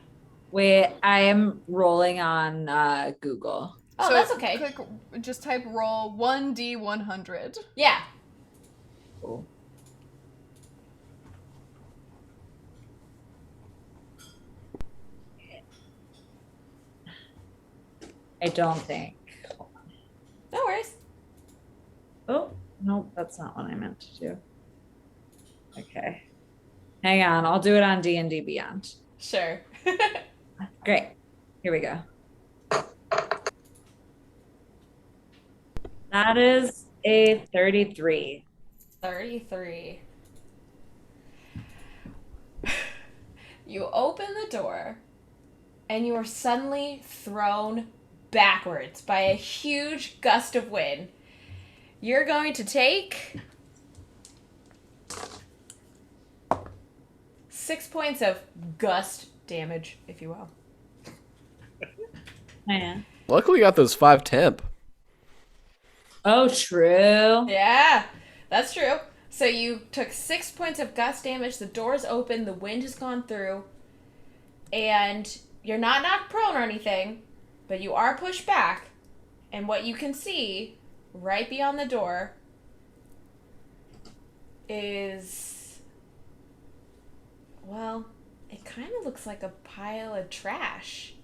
Wait, I am rolling on Google. Oh, So that's okay. Just type roll 1D100. Yeah. Cool. I don't think. No worries. Oh, nope, that's not what I meant to do. Okay. Hang on, I'll do it on D&D Beyond. Sure. Great. Here we go. That is a 33. 33. You open the door, and you are suddenly thrown backwards by a huge gust of wind. You're going to take 6 points of gust damage, if you will. Yeah. Luckily, we got those 5 temp. Oh, true. Yeah, that's true. So you took 6 points of gust damage, the door's open, the wind has gone through, and you're not knocked prone or anything, but you are pushed back, and what you can see right beyond the door is, well, it kind of looks like a pile of trash.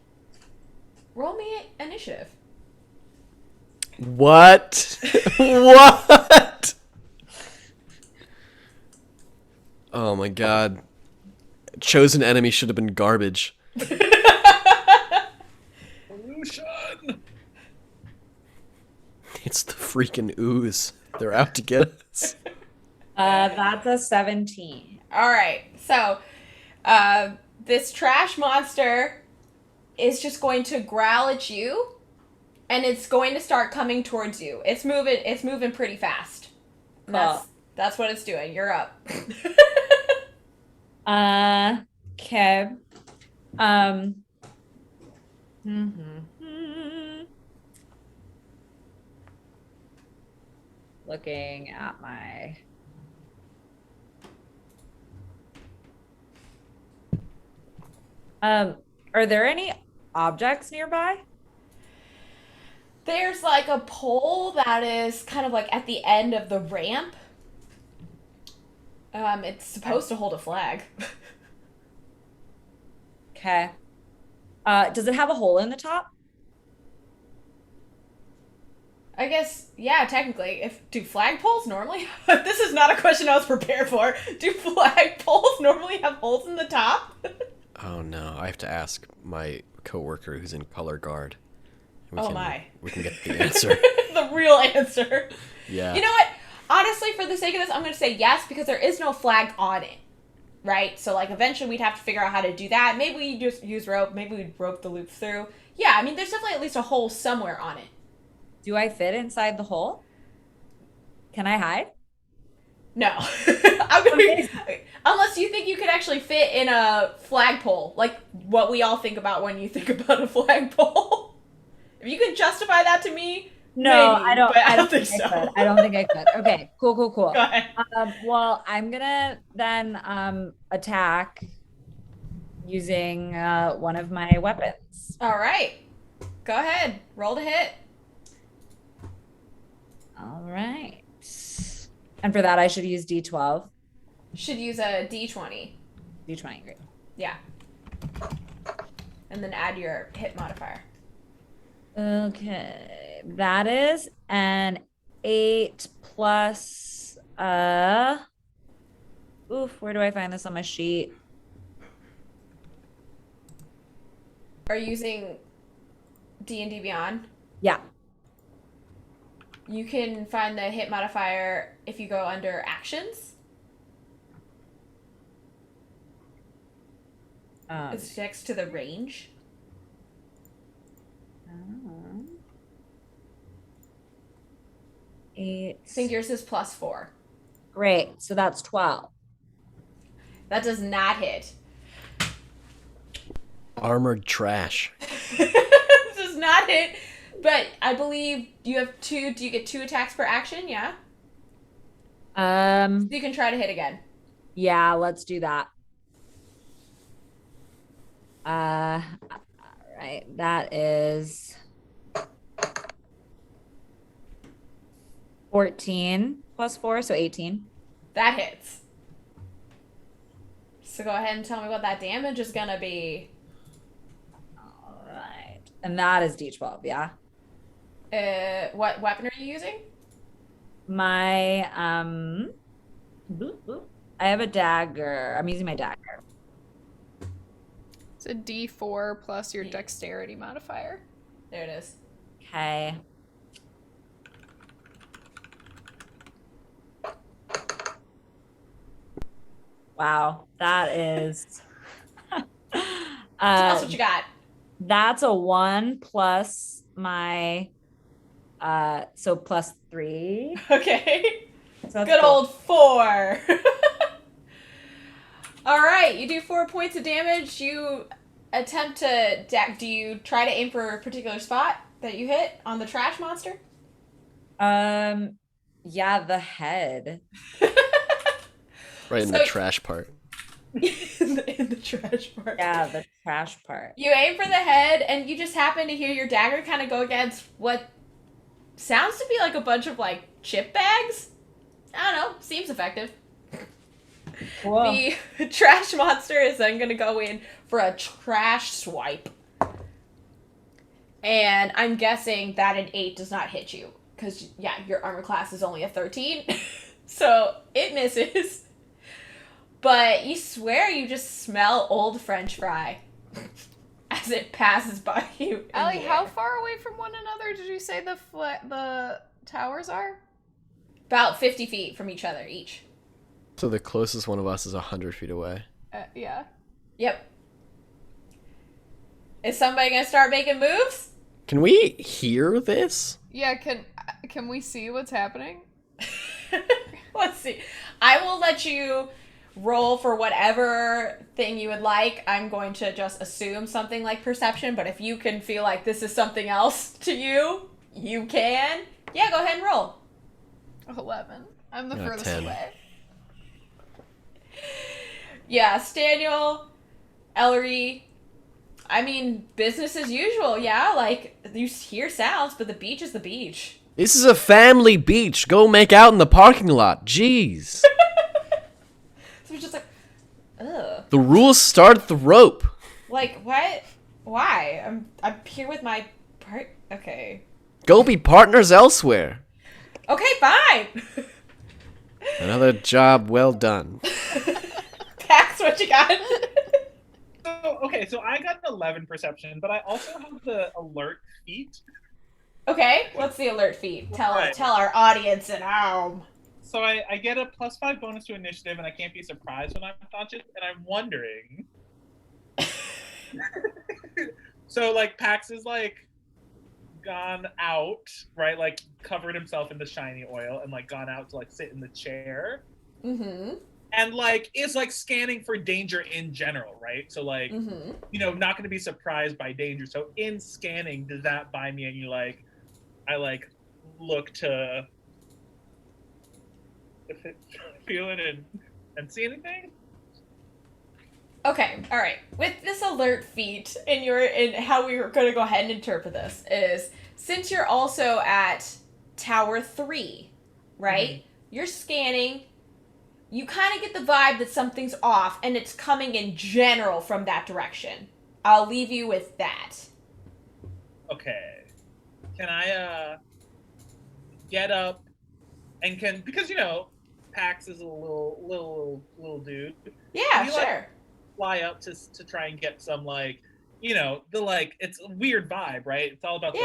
Roll me initiative. What? What? Oh my god. Chosen enemy should have been garbage. Pollution. It's the freaking ooze. They're out to get us. That's a 17. All right, so this trash monster is just going to growl at you, and it's going to start coming towards you. It's moving pretty fast. Cool. That's what it's doing. You're up. Okay. Looking at my are there any objects nearby? There's like a pole that is kind of like at the end of the ramp. It's supposed to hold a flag. Okay. Does it have a hole in the top? I guess, yeah, technically. Do flagpoles normally? This is not a question I was prepared for. Do flagpoles normally have holes in the top? Oh no, I have to ask my coworker who's in color guard. We We can get the answer. The real answer. Yeah. You know what? Honestly, for the sake of this, I'm going to say yes because there is no flag on it. Right? So, like, eventually we'd have to figure out how to do that. Maybe we just use rope. Maybe we'd rope the loop through. Yeah, I mean, there's definitely at least a hole somewhere on it. Do I fit inside the hole? Can I hide? No. I'm gonna be, unless you think you could actually fit in a flagpole, like what we all think about when you think about a flagpole. If you can justify that to me, No, maybe, I don't. but I don't think think I so. could. I don't think I could. Okay, cool. Go ahead. Well, I'm gonna then attack using one of my weapons. All right. Go ahead. Roll to hit. All right. And for that, I should use D12. Should use a D20. D20, great. Yeah. And then add your hit modifier. Okay, that is an 8 plus. Oof, where do I find this on my sheet? Are you using D&D Beyond? Yeah. You can find the hit modifier if you go under actions. It's next to the range. Eight. I think yours is +4. Great. So that's 12. That does not hit. Armored trash. Does not hit. But I believe you have 2. Do you get 2 attacks per action? Yeah. So you can try to hit again. Yeah, let's do that. All right. That is 14 plus 4, so 18. That hits. So go ahead and tell me what that damage is gonna be. All right. And that is D12, yeah? What weapon are you using? My, I have a dagger. I'm using my dagger. It's a D4 plus your dexterity modifier. There it is. Okay. Wow, that is. Tell us what you got. That's a 1 plus my, so plus 3. Okay. So that's Good four. old 4. All right, you do 4 points of damage. You attempt to. Do you try to aim for a particular spot that you hit on the trash monster? Yeah, the head. Right in So- the trash part. in the trash part. Yeah, the trash part. You aim for the head, and you just happen to hear your dagger kind of go against what sounds to be like a bunch of like chip bags. I don't know. Seems effective. Cool. The trash monster is then going to go in for a trash swipe. And I'm guessing that an 8 does not hit you. Because, yeah, your armor class is only a 13. So it misses. But you swear you just smell old French fry as it passes by you. in Allie, the how air. far away from one another did you say the towers are? About 50 feet from each other, each. So the closest one of us is 100 feet away. Yeah. Yep. Is somebody going to start making moves? Can we hear this? Yeah, can we see what's happening? Let's see. I will let you roll for whatever thing you would like. I'm going to just assume something like perception, but if you can feel like this is something else to you, you can. Yeah, go ahead and roll. 11. I'm the Yeah, furthest 10. Yeah, away. Staniel, Ellery. I mean, business as usual, yeah? Like, you hear sounds, but the beach is the beach. This is a family beach. Go make out in the parking lot. Jeez. So it's just like, ugh. The rules start at the rope. Like, what? Why? I'm here with my part. Okay. Go be partners elsewhere. Okay, fine. Another job well done. Pax, what you got? So I got an 11 perception, but I also have the alert feat. Okay, what's the alert feat? Tell Right. our audience at home. So I get a +5 bonus to initiative, and I can't be surprised when I'm conscious. And I'm wondering. So like Pax is like gone out, right? Like covered himself in the shiny oil and like gone out to like sit in the chair. Mm-hmm. And like is like scanning for danger in general, right? So like not going to be surprised by danger. So in scanning, does that buy me any like I like look to feel it and see anything? Okay, all right. With this alert feat, in how we were going to go ahead and interpret this is, since you're also at Tower 3, right? You're scanning. You kind of get the vibe that something's off, and it's coming in general from that direction. I'll leave you with that. Okay. Can I get up and because Pax is a little dude. Yeah, Can sure. Like, fly up to try and get some like the like it's a weird vibe, right? It's all about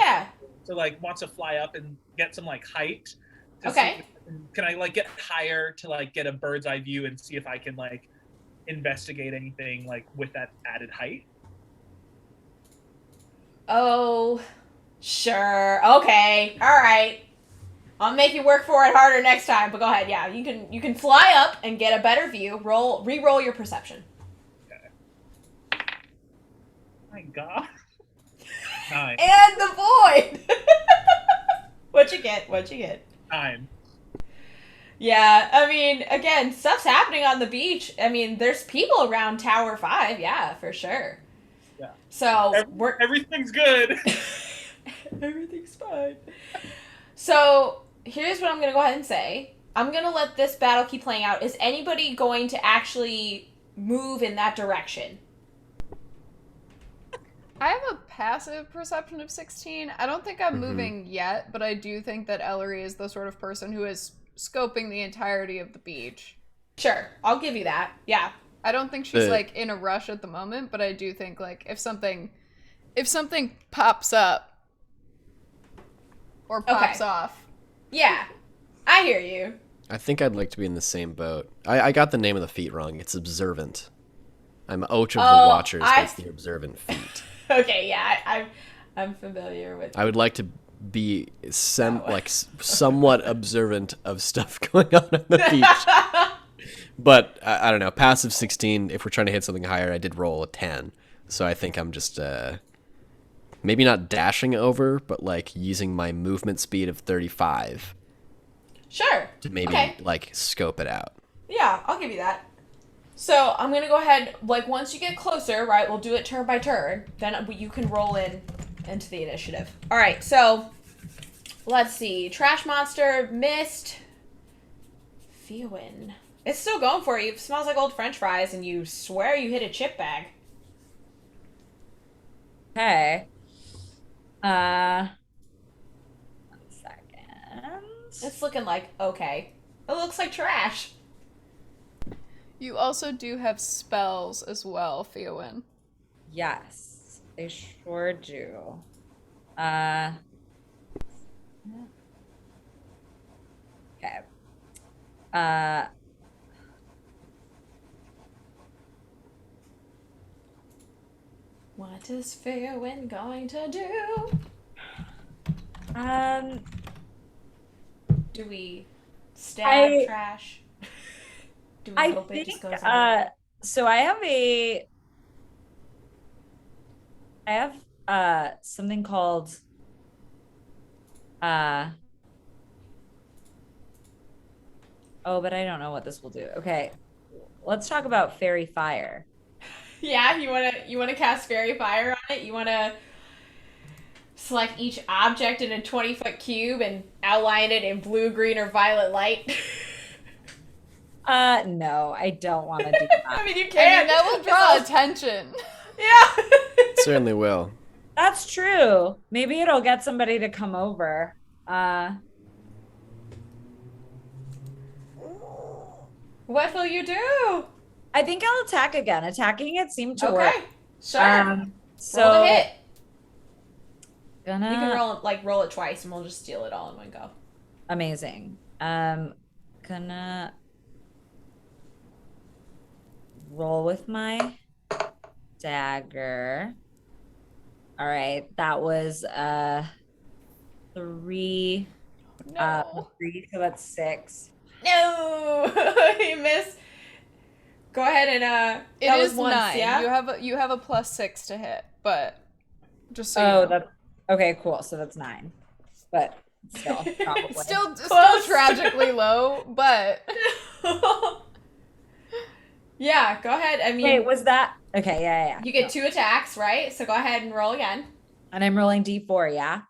so like wants to fly up and get some like height. Okay. Can I like get higher to like get a bird's eye view and see if I can like investigate anything like with that added height? Oh, sure. Okay. All right. I'll make you work for it harder next time, but go ahead. Yeah, you can fly up and get a better view. Re-roll your perception. My God. 9. And the void. What'd you get? 9. Yeah, I mean, again, stuff's happening on the beach. I mean, there's people around Tower 5, yeah, for sure. Yeah. So everything's good. Everything's fine. So here's what I'm gonna go ahead and say. I'm gonna let this battle keep playing out. Is anybody going to actually move in that direction? I have a passive perception of 16. I don't think I'm moving yet, but I do think that Ellery is the sort of person who is scoping the entirety of the beach. Sure, I'll give you that. Yeah. I don't think she's like in a rush at the moment, but I do think like if something pops up or pops off. Yeah. I hear you. I think I'd like to be in the same boat. I got the name of the feat wrong. It's observant. I'm Ouch of the Watchers. That's the observant feat. Okay, yeah, I'm familiar with. I would like to be somewhat observant of stuff going on the beach. But I don't know. Passive 16. If we're trying to hit something higher, I did roll a 10, so I think I'm just maybe not dashing over, but like using my movement speed of 35. Sure. To maybe like scope it out. Yeah, I'll give you that. So I'm gonna go ahead, like once you get closer, right, we'll do it turn by turn, then you can roll into the initiative. All right, so let's see. Trash Monster, missed. Feowin. It's still going for you. It smells like old French fries, and you swear you hit a chip bag. Okay. 1 second. It's looking like okay. It looks like trash. You also do have spells as well, Feowin. Yes, they sure do. Okay. What is Feowin going to do? Do we stab trash? Do we hope it just goes on? So I have something called but I don't know what this will do. Okay. Let's talk about fairy fire. Yeah, you wanna cast fairy fire on it? You wanna select each object in a 20-foot cube and outline it in blue, green, or violet light? No, I don't want to do that. I mean, you can. That will draw attention. Yeah. Certainly will. That's true. Maybe it'll get somebody to come over. What will you do? I think I'll attack again. Attacking it seemed to Okay. work. Sure. So roll the hit. Gonna You can roll it twice and we'll just steal it all in one go. amazing. Gonna roll with my dagger. All right, that was 3 No. 3, so that's 6. No, you missed. Go ahead and It that is was once, 9. yeah. You have a +6 to hit, but just so you Oh, know. that's okay, cool. So that's 9. But still, probably. Still Close. tragically low, but Yeah, go ahead. I mean, Wait, was that okay? Yeah. you get 2 attacks, right? So go ahead and roll again. And I'm rolling D4, yeah.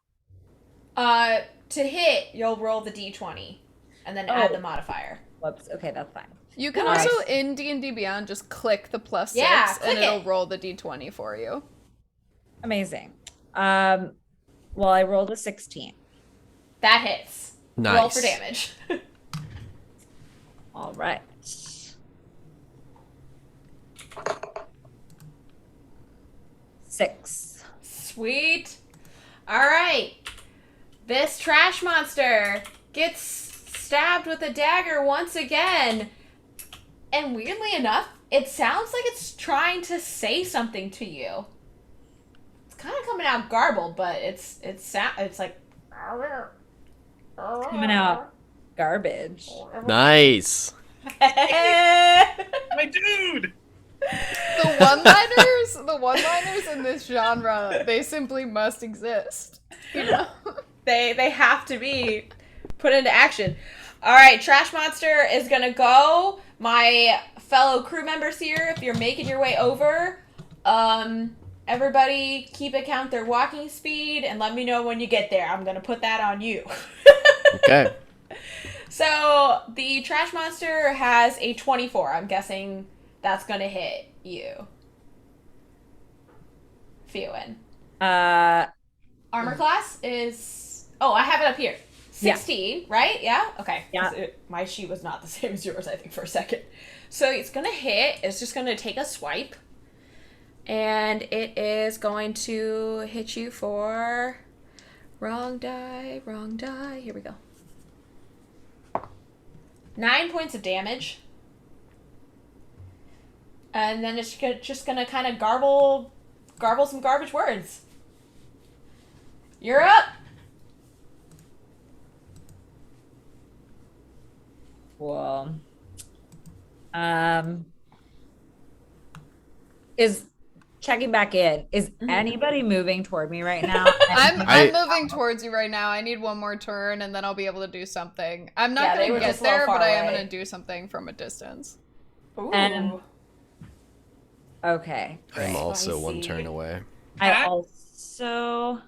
To hit, you'll roll the d20, and then add the modifier. Whoops. Okay, that's fine. you can Nice. also in D&D Beyond just click the +6 Yeah, and click it'll it. roll the D20 for you. Amazing. Well, I rolled a 16. That hits. Nice. Roll for damage. All right. Six. Sweet. All right. This trash monster gets stabbed with a dagger once again. And weirdly enough, it sounds like it's trying to say something to you. It's kind of coming out garbled, but it's like Coming out garbage. Nice. My dude. The one-liners in this genre, they simply must exist. You know? They have to be put into action. All right, Trash Monster is gonna go. My fellow crew members here, if you're making your way over, everybody keep account their walking speed and let me know when you get there. I'm gonna put that on you. Okay. So the Trash Monster has a 24. I'm guessing that's gonna hit you. Fewin. Armor class is... Oh, I have it up here. 16, right? Yeah? Okay. Yeah. My sheet was not the same as yours, I think, for a second. So it's going to hit. It's just going to take a swipe. And it is going to hit you for... Wrong die. Here we go. 9 points of damage. And then it's just going to kind of garble some garbage words. You're up. Cool. Is checking back in. Is anybody moving toward me right now? I'm moving towards you right now. I need one more turn and then I'll be able to do something. I'm not they going were to get just a little there, far but I am away. going to do something from a distance. Ooh. And- Okay. I'm Great. also one Spicy. turn away. I also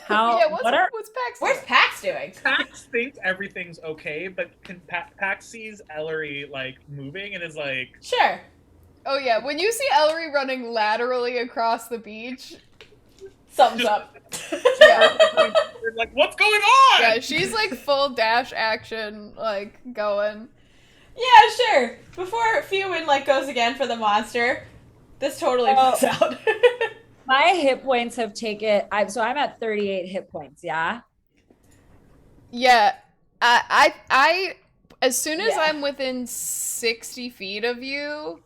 how Yeah, what are what's Pax Where's doing? Pax doing? Pax thinks everything's okay, but Pax sees Ellery like moving and is like, Sure. Oh yeah, when you see Ellery running laterally across the beach, Thumbs up. yeah, like, what's going on? yeah, she's like full dash action, like going. Yeah, sure. Before Fewin like goes again for the monster, this totally fucks out. my hit points have taken I'm at 38 hit points, yeah? Yeah, I as soon as Yeah. I'm within 60 feet of you,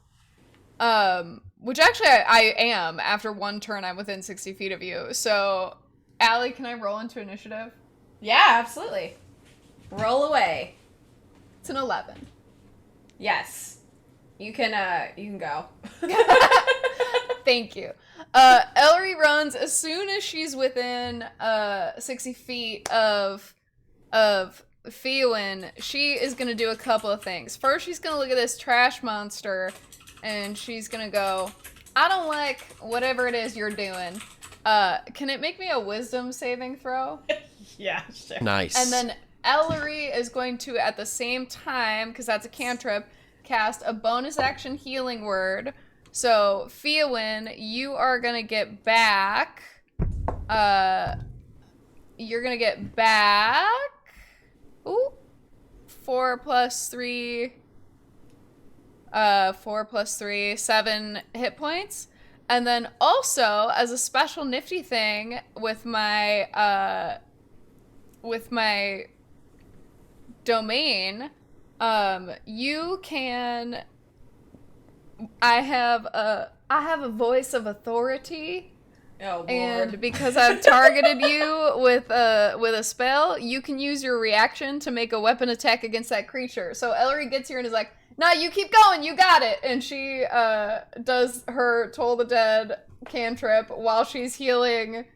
which actually I am. After one turn, I'm within 60 feet of you. So, Allie, can I roll into initiative? Yeah, absolutely. Roll away. It's an 11. Yes. You can go. Thank you. Ellery runs as soon as she's within 60 feet of Fewin. She is gonna do a couple of things. First, she's gonna look at this trash monster, and she's gonna go, "I don't like whatever it is you're doing. Can it make me a wisdom saving throw?" Yeah, sure. Nice. And then Ellery is going to, at the same time, because that's a cantrip, cast a bonus action healing word. So, Fiawin, you are gonna get back. You're gonna get back. Ooh. 4 plus 3. 4 plus 3, 7 hit points. And then also, as a special nifty thing with my domain, you can. I have a voice of authority. Oh, Lord. And because I've targeted you with a spell, you can use your reaction to make a weapon attack against that creature. So Ellery gets here and is like, "Nah, you keep going, you got it." And she does her Toll the Dead cantrip while she's healing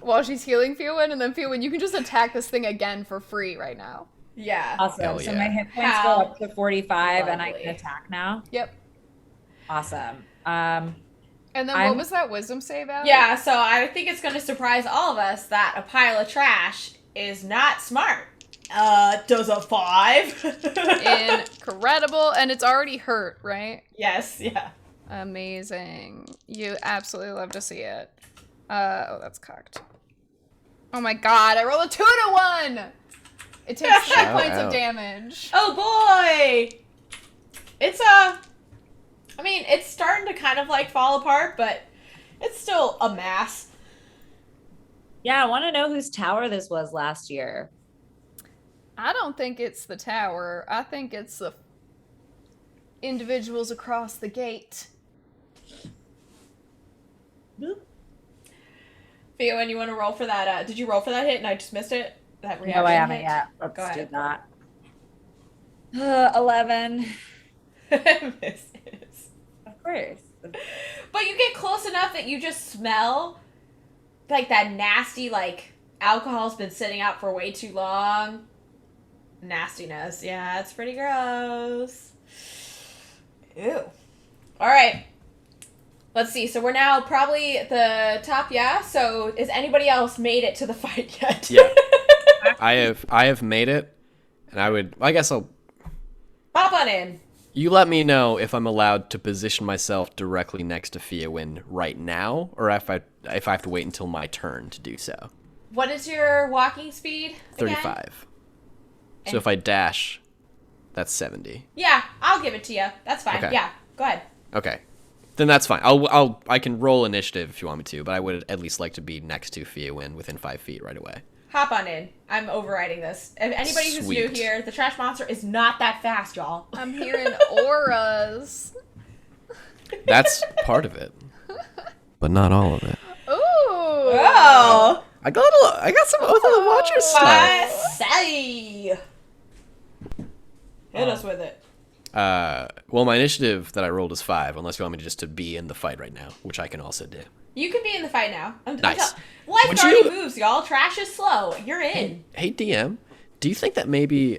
Fiawin, and then Fiawin, you can just attack this thing again for free right now. Yeah. Awesome. Hell So yeah. my hit points How go up to 45 and I lovely. can attack now. Yep. Awesome. And then I'm- what was that wisdom save out? Yeah, so I think it's going to surprise all of us that a pile of trash is not smart. Does a 5? Incredible. And it's already hurt, right? Yes, yeah. Amazing. You absolutely love to see it. Oh, that's cocked. Oh my god, I rolled a 2 and a 1! It takes 3 Shout points of out. damage. Oh boy! It's I mean, it's starting to kind of like fall apart, but it's still a mass. Yeah, I want to know whose tower this was last year. I don't think it's the tower. I think it's the individuals across the gate. Fiawin, you want to roll for that? Did you roll for that hit and I just missed it? That reaction No, I haven't hit? yet. Let's Go do ahead. that. 11. Misses. Of course. But you get close enough that you just smell like that nasty, like, alcohol's been sitting out for way too long. Nastiness. Yeah, it's pretty gross. Ew. Alright. Let's see. So we're now probably at the top, yeah? So is anybody else made it to the fight yet? Yeah. I have made it, and I guess I'll. Pop on in. You let me know if I'm allowed to position myself directly next to Fiawin right now, or if I have to wait until my turn to do so. What is your walking speed? Again? 35. So And- if I dash, that's 70. Yeah, I'll give it to you. That's fine. Okay. Yeah, go ahead. Okay. Then that's fine. I can roll initiative if you want me to, but I would at least like to be next to Fiawin within 5 feet right away. Hop on in. I'm overriding this. If anybody who's new Sweet. here, the trash monster is not that fast, y'all. I'm hearing auras. That's part of it, but not all of it. Ooh. Oh! I got some Oath of the Watcher stuff. I say! Hit us with it. Well, my initiative that I rolled is 5, unless you want me just to be in the fight right now, which I can also do. You can be in the fight now. Nice. Life Would already you- moves, y'all. Trash is slow. You're in. Hey DM, do you think that maybe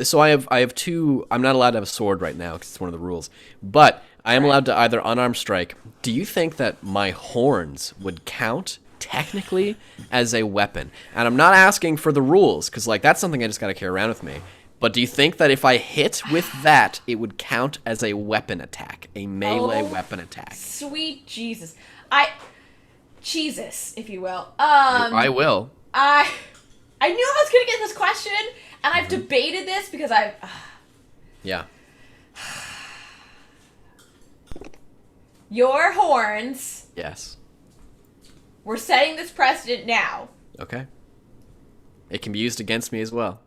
so I have 2. I'm not allowed to have a sword right now because it's one of the rules, but I am allowed to either unarmed strike. Do you think that my horns would count technically as a weapon? And I'm not asking for the rules because like that's something I just got to carry around with me. But do you think that if I hit with that, it would count as a weapon attack, a melee Oh. weapon attack? Sweet Jesus. Jesus, if you will. I will. I knew I was gonna get this question, and I've debated this because Yeah. your horns. Yes. We're setting this precedent now. Okay. It can be used against me as well.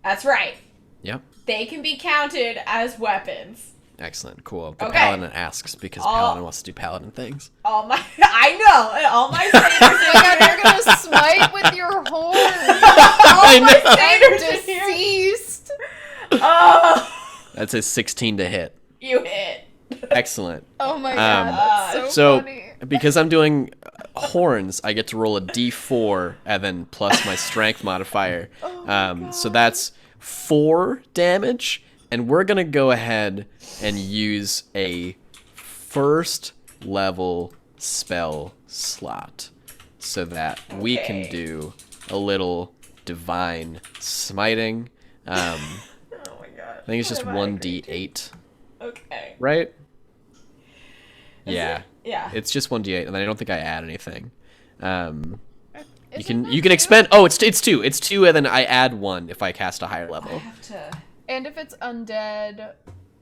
That's right. Yep. They can be counted as weapons. Excellent. Cool. The Okay. paladin asks because paladin wants to do paladin things. All my, I know, all my satyrs You're gonna smite with your horns. all my know. satyrs in here. Deceased. Oh, That's a 16 to hit. you hit. Excellent. Oh my god, that's So, funny. because I'm doing horns, I get to roll a d4 and then plus my strength modifier. So that's 4 damage. And we're going to go ahead and use a first level spell slot so that we can Okay. do a little divine smiting. I Oh my god. think it's just What am I agreeing to? 1d8, Okay. right? Yeah. Yeah. It's just 1d8, and I don't think I add anything. You Isn't can that expend. Oh, it's 2. It's 2, and then I add 1 if I cast a higher I level. have to. And if it's undead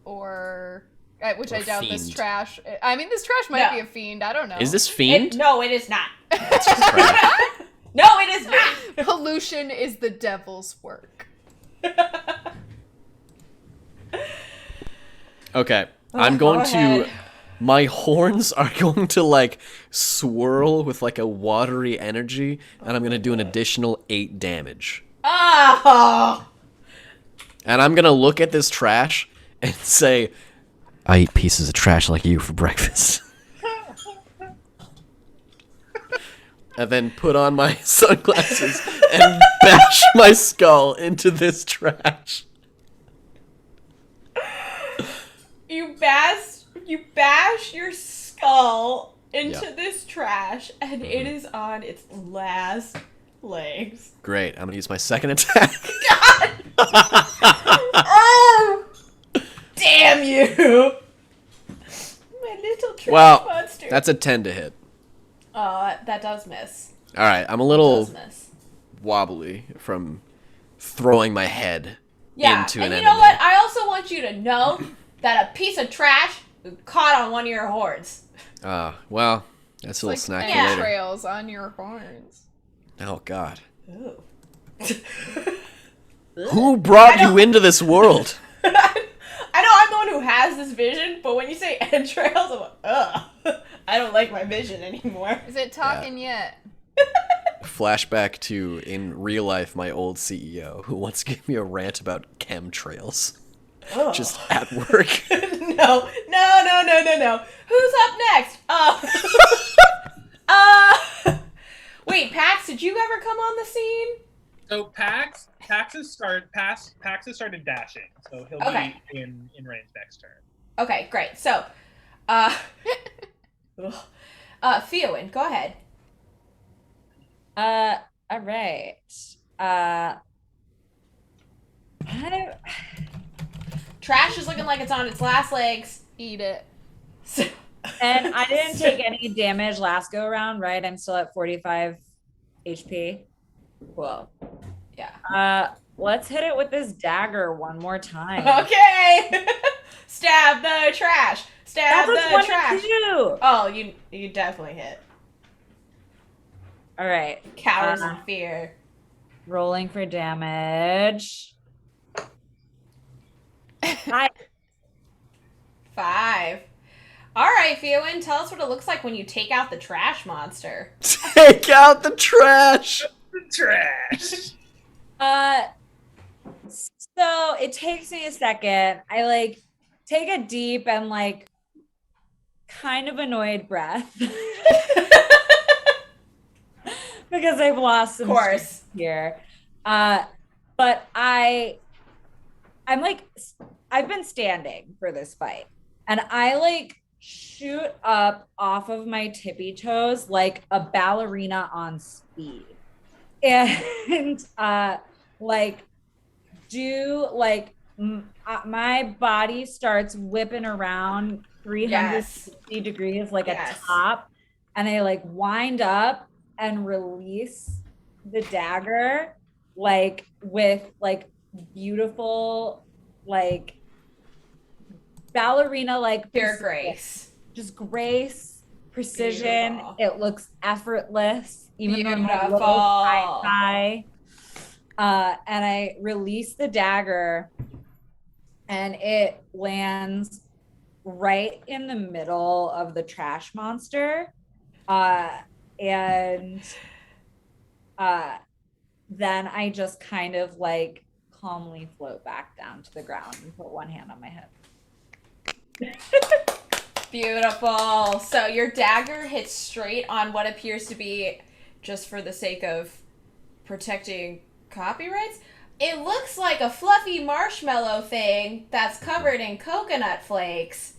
or which Or I doubt this fiend. trash. I mean, this trash might No. be a fiend. I don't know. Is this fiend? No, it is not. Crap. No, it is not. Pollution is the devil's work. Okay, I'm go going to. ahead. My horns are going to like swirl with like a watery energy, and I'm gonna do an additional 8 damage. Oh. And I'm gonna look at this trash and say, "I eat pieces of trash like you for breakfast." And then put on my sunglasses and bash my skull into this trash. You bash your skull into Yeah. this trash, and it is on its last legs. Great, I'm gonna use my second attack. Oh! Damn you! My little trash Well, monster. that's a 10 to hit. That does miss. All right, I'm a little Does miss. wobbly from throwing my head Yeah, into and an you enemy. know what? I also want you to know that a piece of trash caught on one of your horns. Well, that's a Like little snacky Yeah. later. entrails on your horns. Oh God, Ooh. who brought you into this world? I know I'm the one who has this vision, but when you say entrails, I'm like, ugh. I don't like my vision anymore. Is it talking yet? Flashback to in real life, my old CEO who once gave me a rant about chemtrails, Ugh. just at work. No. Who's up next? Wait, Pax, did you ever come on the scene? So Pax has started dashing, so he'll Okay. be in range next turn. Okay, great. So, Theowen, go ahead. All right. Trash is looking like it's on its last legs. Eat it. And I didn't take any damage last go around, right? I'm still at 45 HP. Cool. Yeah. Let's hit it with this dagger one more time. Okay. Stab the trash. Stab That's the a trash. 22. Oh, you definitely hit. All right. Cowers in fear. Rolling for damage. 5. All right, Theowen, tell us what it looks like when you take out the trash monster. Take out the trash. Trash. So it takes me a second. I like take a deep and like kind of annoyed breath because I've lost some Of course. strength here. But I'm like I've been standing for this fight, and I like shoot up off of my tippy toes like a ballerina on speed, and like do like my body starts whipping around 360 degrees like Yes. a top, and I like wind up and release the dagger like with like beautiful like ballerina like Pure grace. just grace, precision. Beautiful. It looks effortless, even though I'm a Beautiful. little high. And I release the dagger, and it lands right in the middle of the trash monster. And then I just kind of like calmly float back down to the ground and put one hand on my head. Beautiful. So your dagger hits straight on what appears to be, just for the sake of protecting copyrights, it looks like a fluffy marshmallow thing that's covered in coconut flakes.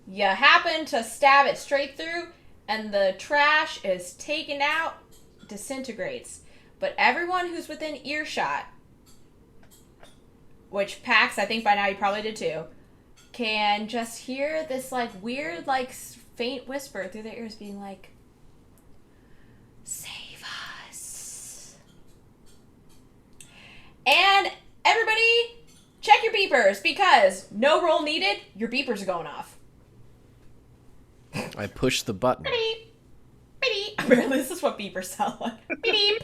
You happen to stab it straight through, and the trash is taken out, disintegrates. But everyone who's within earshot, which Pax, I think by now you probably did too, can just hear this like weird like faint whisper through their ears being like, "Save us." And everybody, check your beepers, because no roll needed, your beepers are going off. I push the button. Beep. Beep. Apparently this is what beepers sound like. Beep.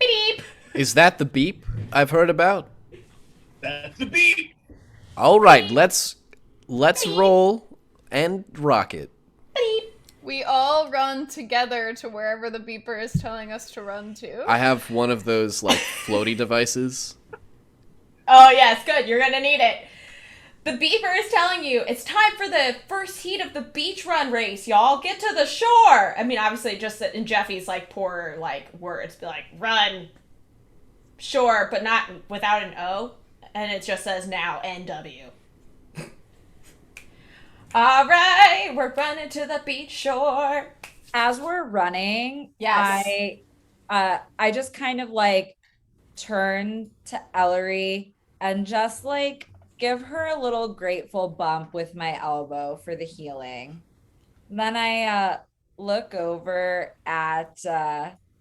Beep. Is that the beep I've heard about? That's the beat. All right, let's roll and rock it. Beep. We all run together to wherever the beeper is telling us to run to. I have one of those like floaty devices. Oh yes, good. You're gonna need it. The beeper is telling you it's time for the first heat of the beach run race, y'all. Get to the shore. I mean, obviously, just in Jeffy's like poor like words, be like run, shore, but not without an O, and it just says now NW. All right, we're running to the beach shore. As we're running, Yes. I just kind of like turn to Ellery and just like give her a little grateful bump with my elbow for the healing. Then I look over at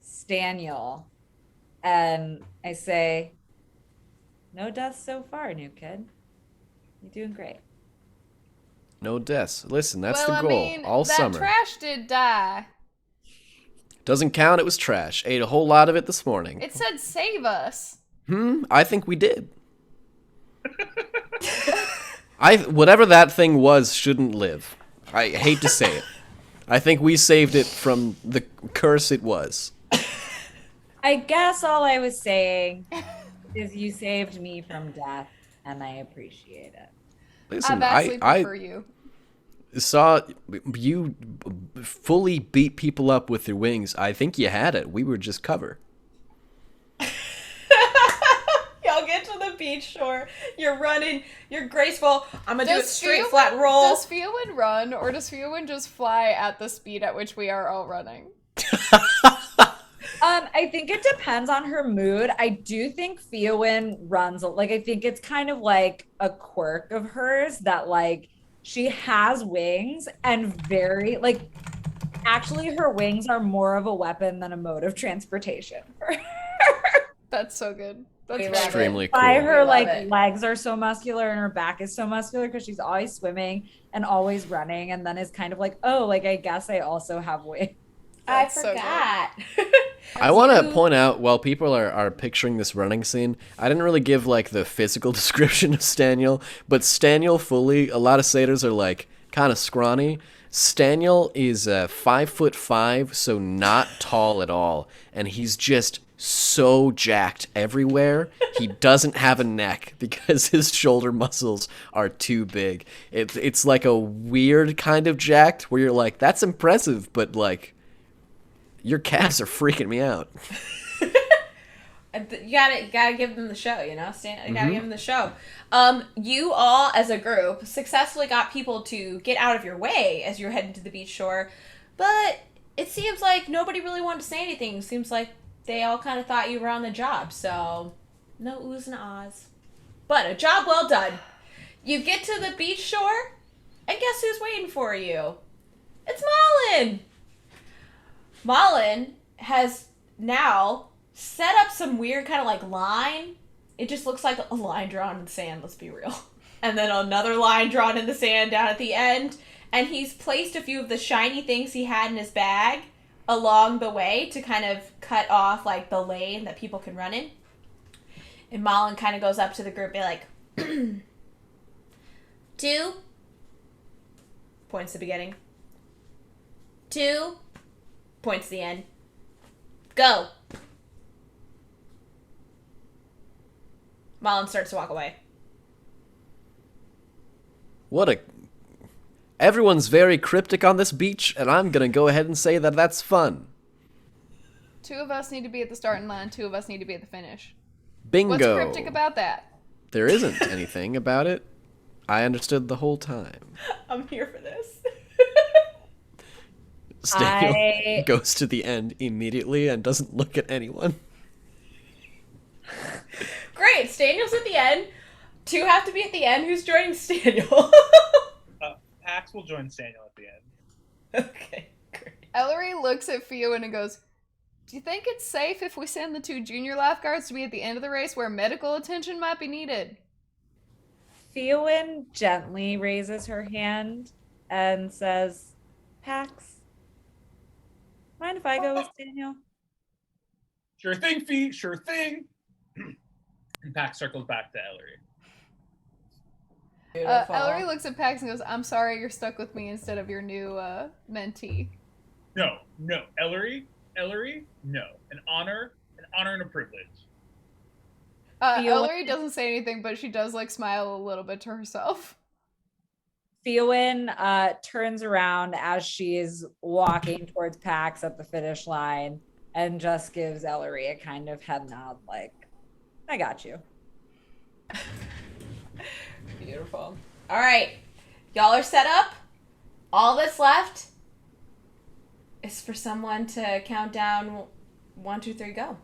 Staniel and I say, "No deaths so far, new kid. You're doing great." No deaths. Listen, that's well, the goal. I mean, All that summer. trash did die. Doesn't count. It was trash. Ate a whole lot of it this morning. It said save us. I think we did. Whatever that thing was shouldn't live. I hate to say it. I think we saved it from the curse it was. I guess all I was saying is you saved me from death, and I appreciate it. Listen, I vastly I prefer you. saw you fully beat people up with your wings. I think you had it. We were just cover. Y'all get to the beach shore. You're running. You're graceful. I'm gonna do a Does straight Fiowin- flat roll. Does Fiowin run, or does Fiowin just fly at the speed at which we are all running? I think it depends on her mood. I do think Fiowin runs, like, I think it's kind of like a quirk of hers that, like, she has wings and very, like, actually her wings are more of a weapon than a mode of transportation. That's so good. That's We very love good. Extremely cool. Why her, love like, it. legs are so muscular and her back is so muscular because she's always swimming and always running, and then is kind of like, oh, like, I guess I also have wings. I That's so good. forgot. I want to point out, while people are picturing this running scene, I didn't really give like the physical description of Staniel, but Staniel fully, a lot of satyrs are like kind of scrawny. Staniel is 5'5", so not tall at all, and he's just so jacked everywhere. He doesn't have a neck because his shoulder muscles are too big. It's like a weird kind of jacked where you're like, that's impressive, but like, your calves are freaking me out. You gotta give them the show, you know? You gotta give them the show. You all, as a group, successfully got people to get out of your way as you're heading to the beach shore, but it seems like nobody really wanted to say anything. Seems like they all kind of thought you were on the job, so no oohs and ahs. But a job well done. You get to the beach shore, and guess who's waiting for you? It's Malin! Malin has now set up some weird kind of like line. It just looks like a line drawn in the sand, let's be real. And then another line drawn in the sand down at the end. And he's placed a few of the shiny things he had in his bag along the way to kind of cut off like the lane that people can run in. And Malin kind of goes up to the group, be like, 2, points to the beginning. 2, points to the end. Go. Malin starts to walk away. Everyone's very cryptic on this beach, and I'm gonna go ahead and say that that's fun. 2 of us need to be at the starting line. 2 of us need to be at the finish. Bingo. What's cryptic about that? There isn't anything about it. I understood the whole time. I'm here for this. Staniel goes to the end immediately and doesn't look at anyone. Great. Staniel's at the end. 2 have to be at the end. Who's joining Staniel? Pax will join Staniel at the end. Okay, great. Ellery looks at Fionn and goes, "Do you think it's safe if we send the 2 junior lifeguards to be at the end of the race where medical attention might be needed?" Fionn gently raises her hand and says, Pax, mind if I go with Daniel? Sure thing, Fee. Sure thing. And Pax circles back to Ellery. Beautiful. Ellery looks at Pax and goes, "I'm sorry you're stuck with me instead of your new mentee." No, Ellery, no. An honor and a privilege. Ellery doesn't say anything, but she does like smile a little bit to herself. Fionn turns around as she's walking towards Pax at the finish line and just gives Ellery a kind of head nod like, I got you. Beautiful. All right. Y'all are set up. All that's left is for someone to count down 1, 2, 3, go.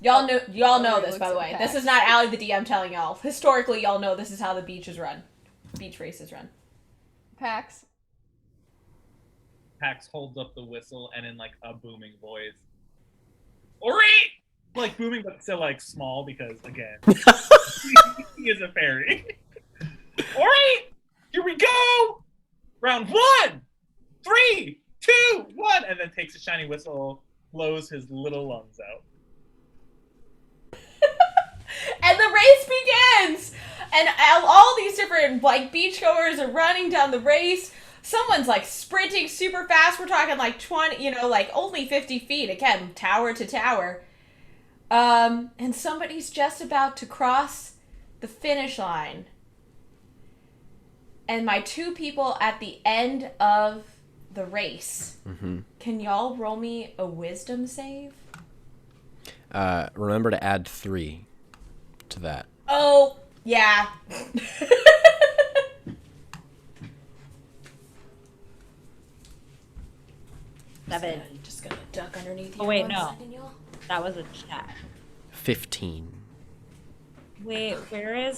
Y'all know this, by the way. This is not Allie the DM telling y'all. Historically, y'all know this is how the beach is run. Beach races run. Pax. Pax holds up the whistle and in like a booming voice, Ori! Like booming, but still like small because again, he is a fairy. Ori! Here we go! Round 1! 3, 2, 1! And then takes a shiny whistle, blows his little lungs out. And the race begins! And all these different, like, beachgoers are running down the race. Someone's, like, sprinting super fast. We're talking, like, 20, like, only 50 feet. Again, tower to tower. And somebody's just about to cross the finish line. And my 2 people at the end of the race. Mm-hmm. Can y'all roll me a wisdom save? Remember to add 3 to that. Oh, yeah. 7. Just gonna duck underneath you. Oh, wait, one no. second, y'all. That was a chat. 15. Wait, where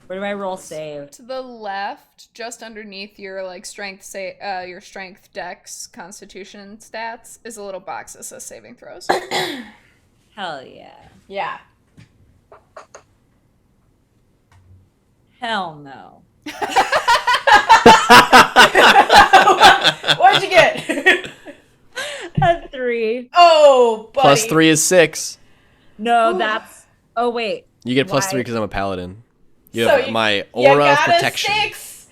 do I roll save? To the left, just underneath your like strength your strength, dex, constitution stats, is a little box that says saving throws. Hell yeah. Yeah. Hell no. What'd you get? A 3. Oh, buddy. Plus 3 is 6. No, that's. Oh wait. You get plus Why? 3 because I'm a paladin. You So have my you aura of got a protection. 6.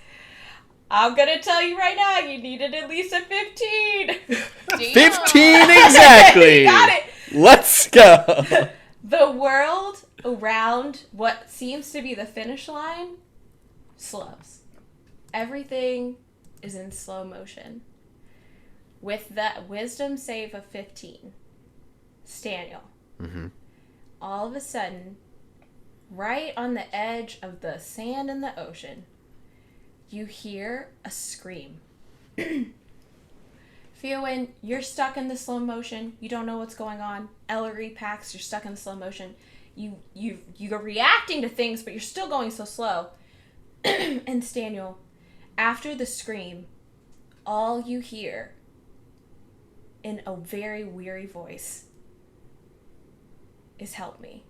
I'm gonna tell you right now, you needed at least a 15. Damn. 15 exactly. You got it. Let's go. The world around what seems to be the finish line slows. Everything is in slow motion. With that wisdom save of 15, Staniel, all of a sudden, right on the edge of the sand and the ocean, you hear a scream. Fionn, you're stuck in the slow motion. You don't know what's going on. Ellery, Pax, you're stuck in the slow motion. You're reacting to things, but you're still going so slow. And Staniel, after the scream, all you hear in a very weary voice is help me.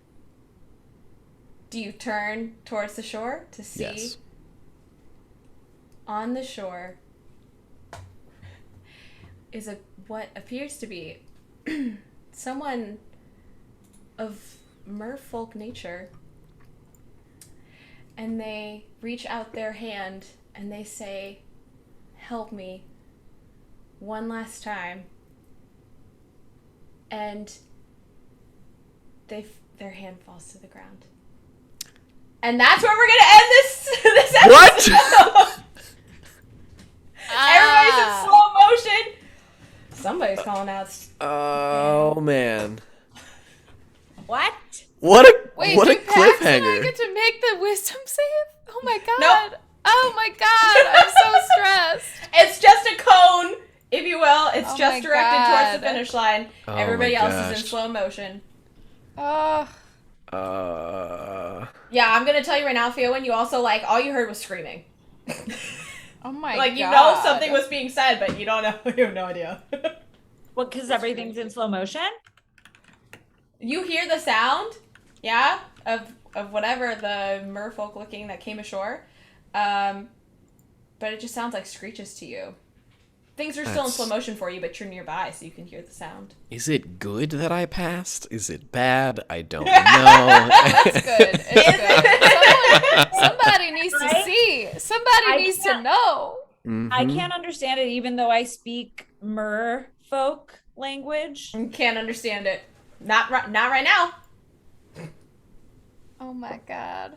Do you turn towards the shore to see? Yes. On the shore is what appears to be someone of merfolk nature. And they reach out their hand and they say, help me one last time. And their hand falls to the ground. And that's where we're gonna end this episode. What? Everybody's in slow motion. Somebody's calling out. Oh man. What? What a Wait, what a do Pax and I cliffhanger. get to make the wisdom save? Oh my god. Nope. Oh my god, I'm so stressed. It's just a cone, if you will. It's Oh just my directed towards the God. finish line. Oh Everybody my else is in gosh. slow motion. Oh, Yeah, I'm gonna tell you right now, Fionn, you also all you heard was screaming. Oh my god. Like, you know something was being said, but you don't know. You have no idea. Well, because everything's in slow motion? You hear the sound, yeah, of whatever the merfolk looking that came ashore, but it just sounds like screeches to you. Things are still in slow motion for you, but you're nearby, so you can hear the sound. Is it good that I passed? Is it bad? I don't know. It's good. It's good. Somebody needs to see. Somebody needs to know. I can't understand it even though I speak merfolk language. You can't understand it. Not right now. Oh my god.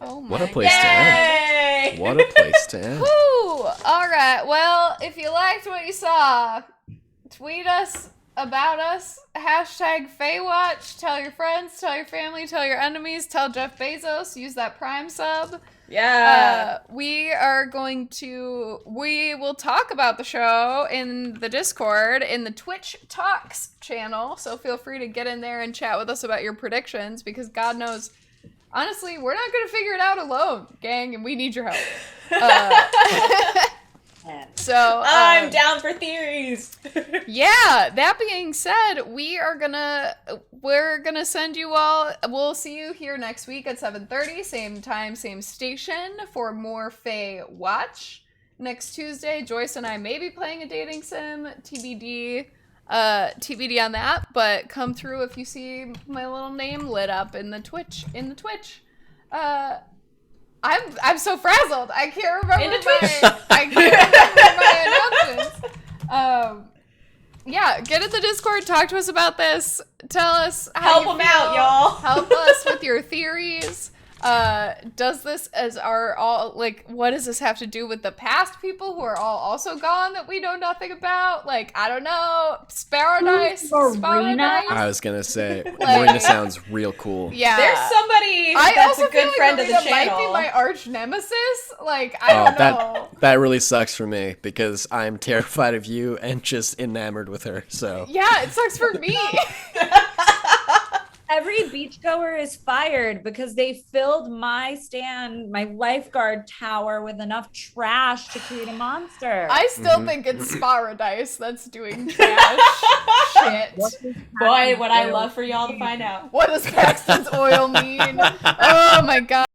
Oh my What a place to end. Yay! What a place to end. Woo! Alright, well, if you liked what you saw, tweet us about us. Hashtag FAEWATCH. Tell your friends, tell your family, tell your enemies, tell Jeff Bezos. Use that Prime sub. Yeah. We will talk about the show in the Discord, in the Twitch Talks channel, so feel free to get in there and chat with us about your predictions, because God knows, honestly, we're not going to figure it out alone, gang, and we need your help. So I'm down for theories. yeah, that being said, we're gonna send you all, we'll see you here next week at 7:30, same time, same station, for more FAEWATCH. Next Tuesday, Joyce and I may be playing a dating sim, TBD on that, but come through if you see my little name lit up in the Twitch. I'm so frazzled. I can't remember my announcements. Yeah, get in the Discord, talk to us about this. Tell us how Help them out, y'all. Help us with your theories. Does this what does this have to do with the past people who are all also gone that we know nothing about? Like, I don't know, Sparadice? I was gonna say, Marina sounds real cool. Yeah. There's somebody that's a good friend of the Marina channel. might be my arch nemesis. Like, I don't know. That really sucks for me, because I'm terrified of you and just enamored with her, so. Yeah, it sucks for me. Every beachgoer is fired because they filled my lifeguard tower with enough trash to create a monster. I still think it's Sparadice that's doing trash shit. Boy, would I love for y'all to find out. What does Paxton's oil mean? Oh my god.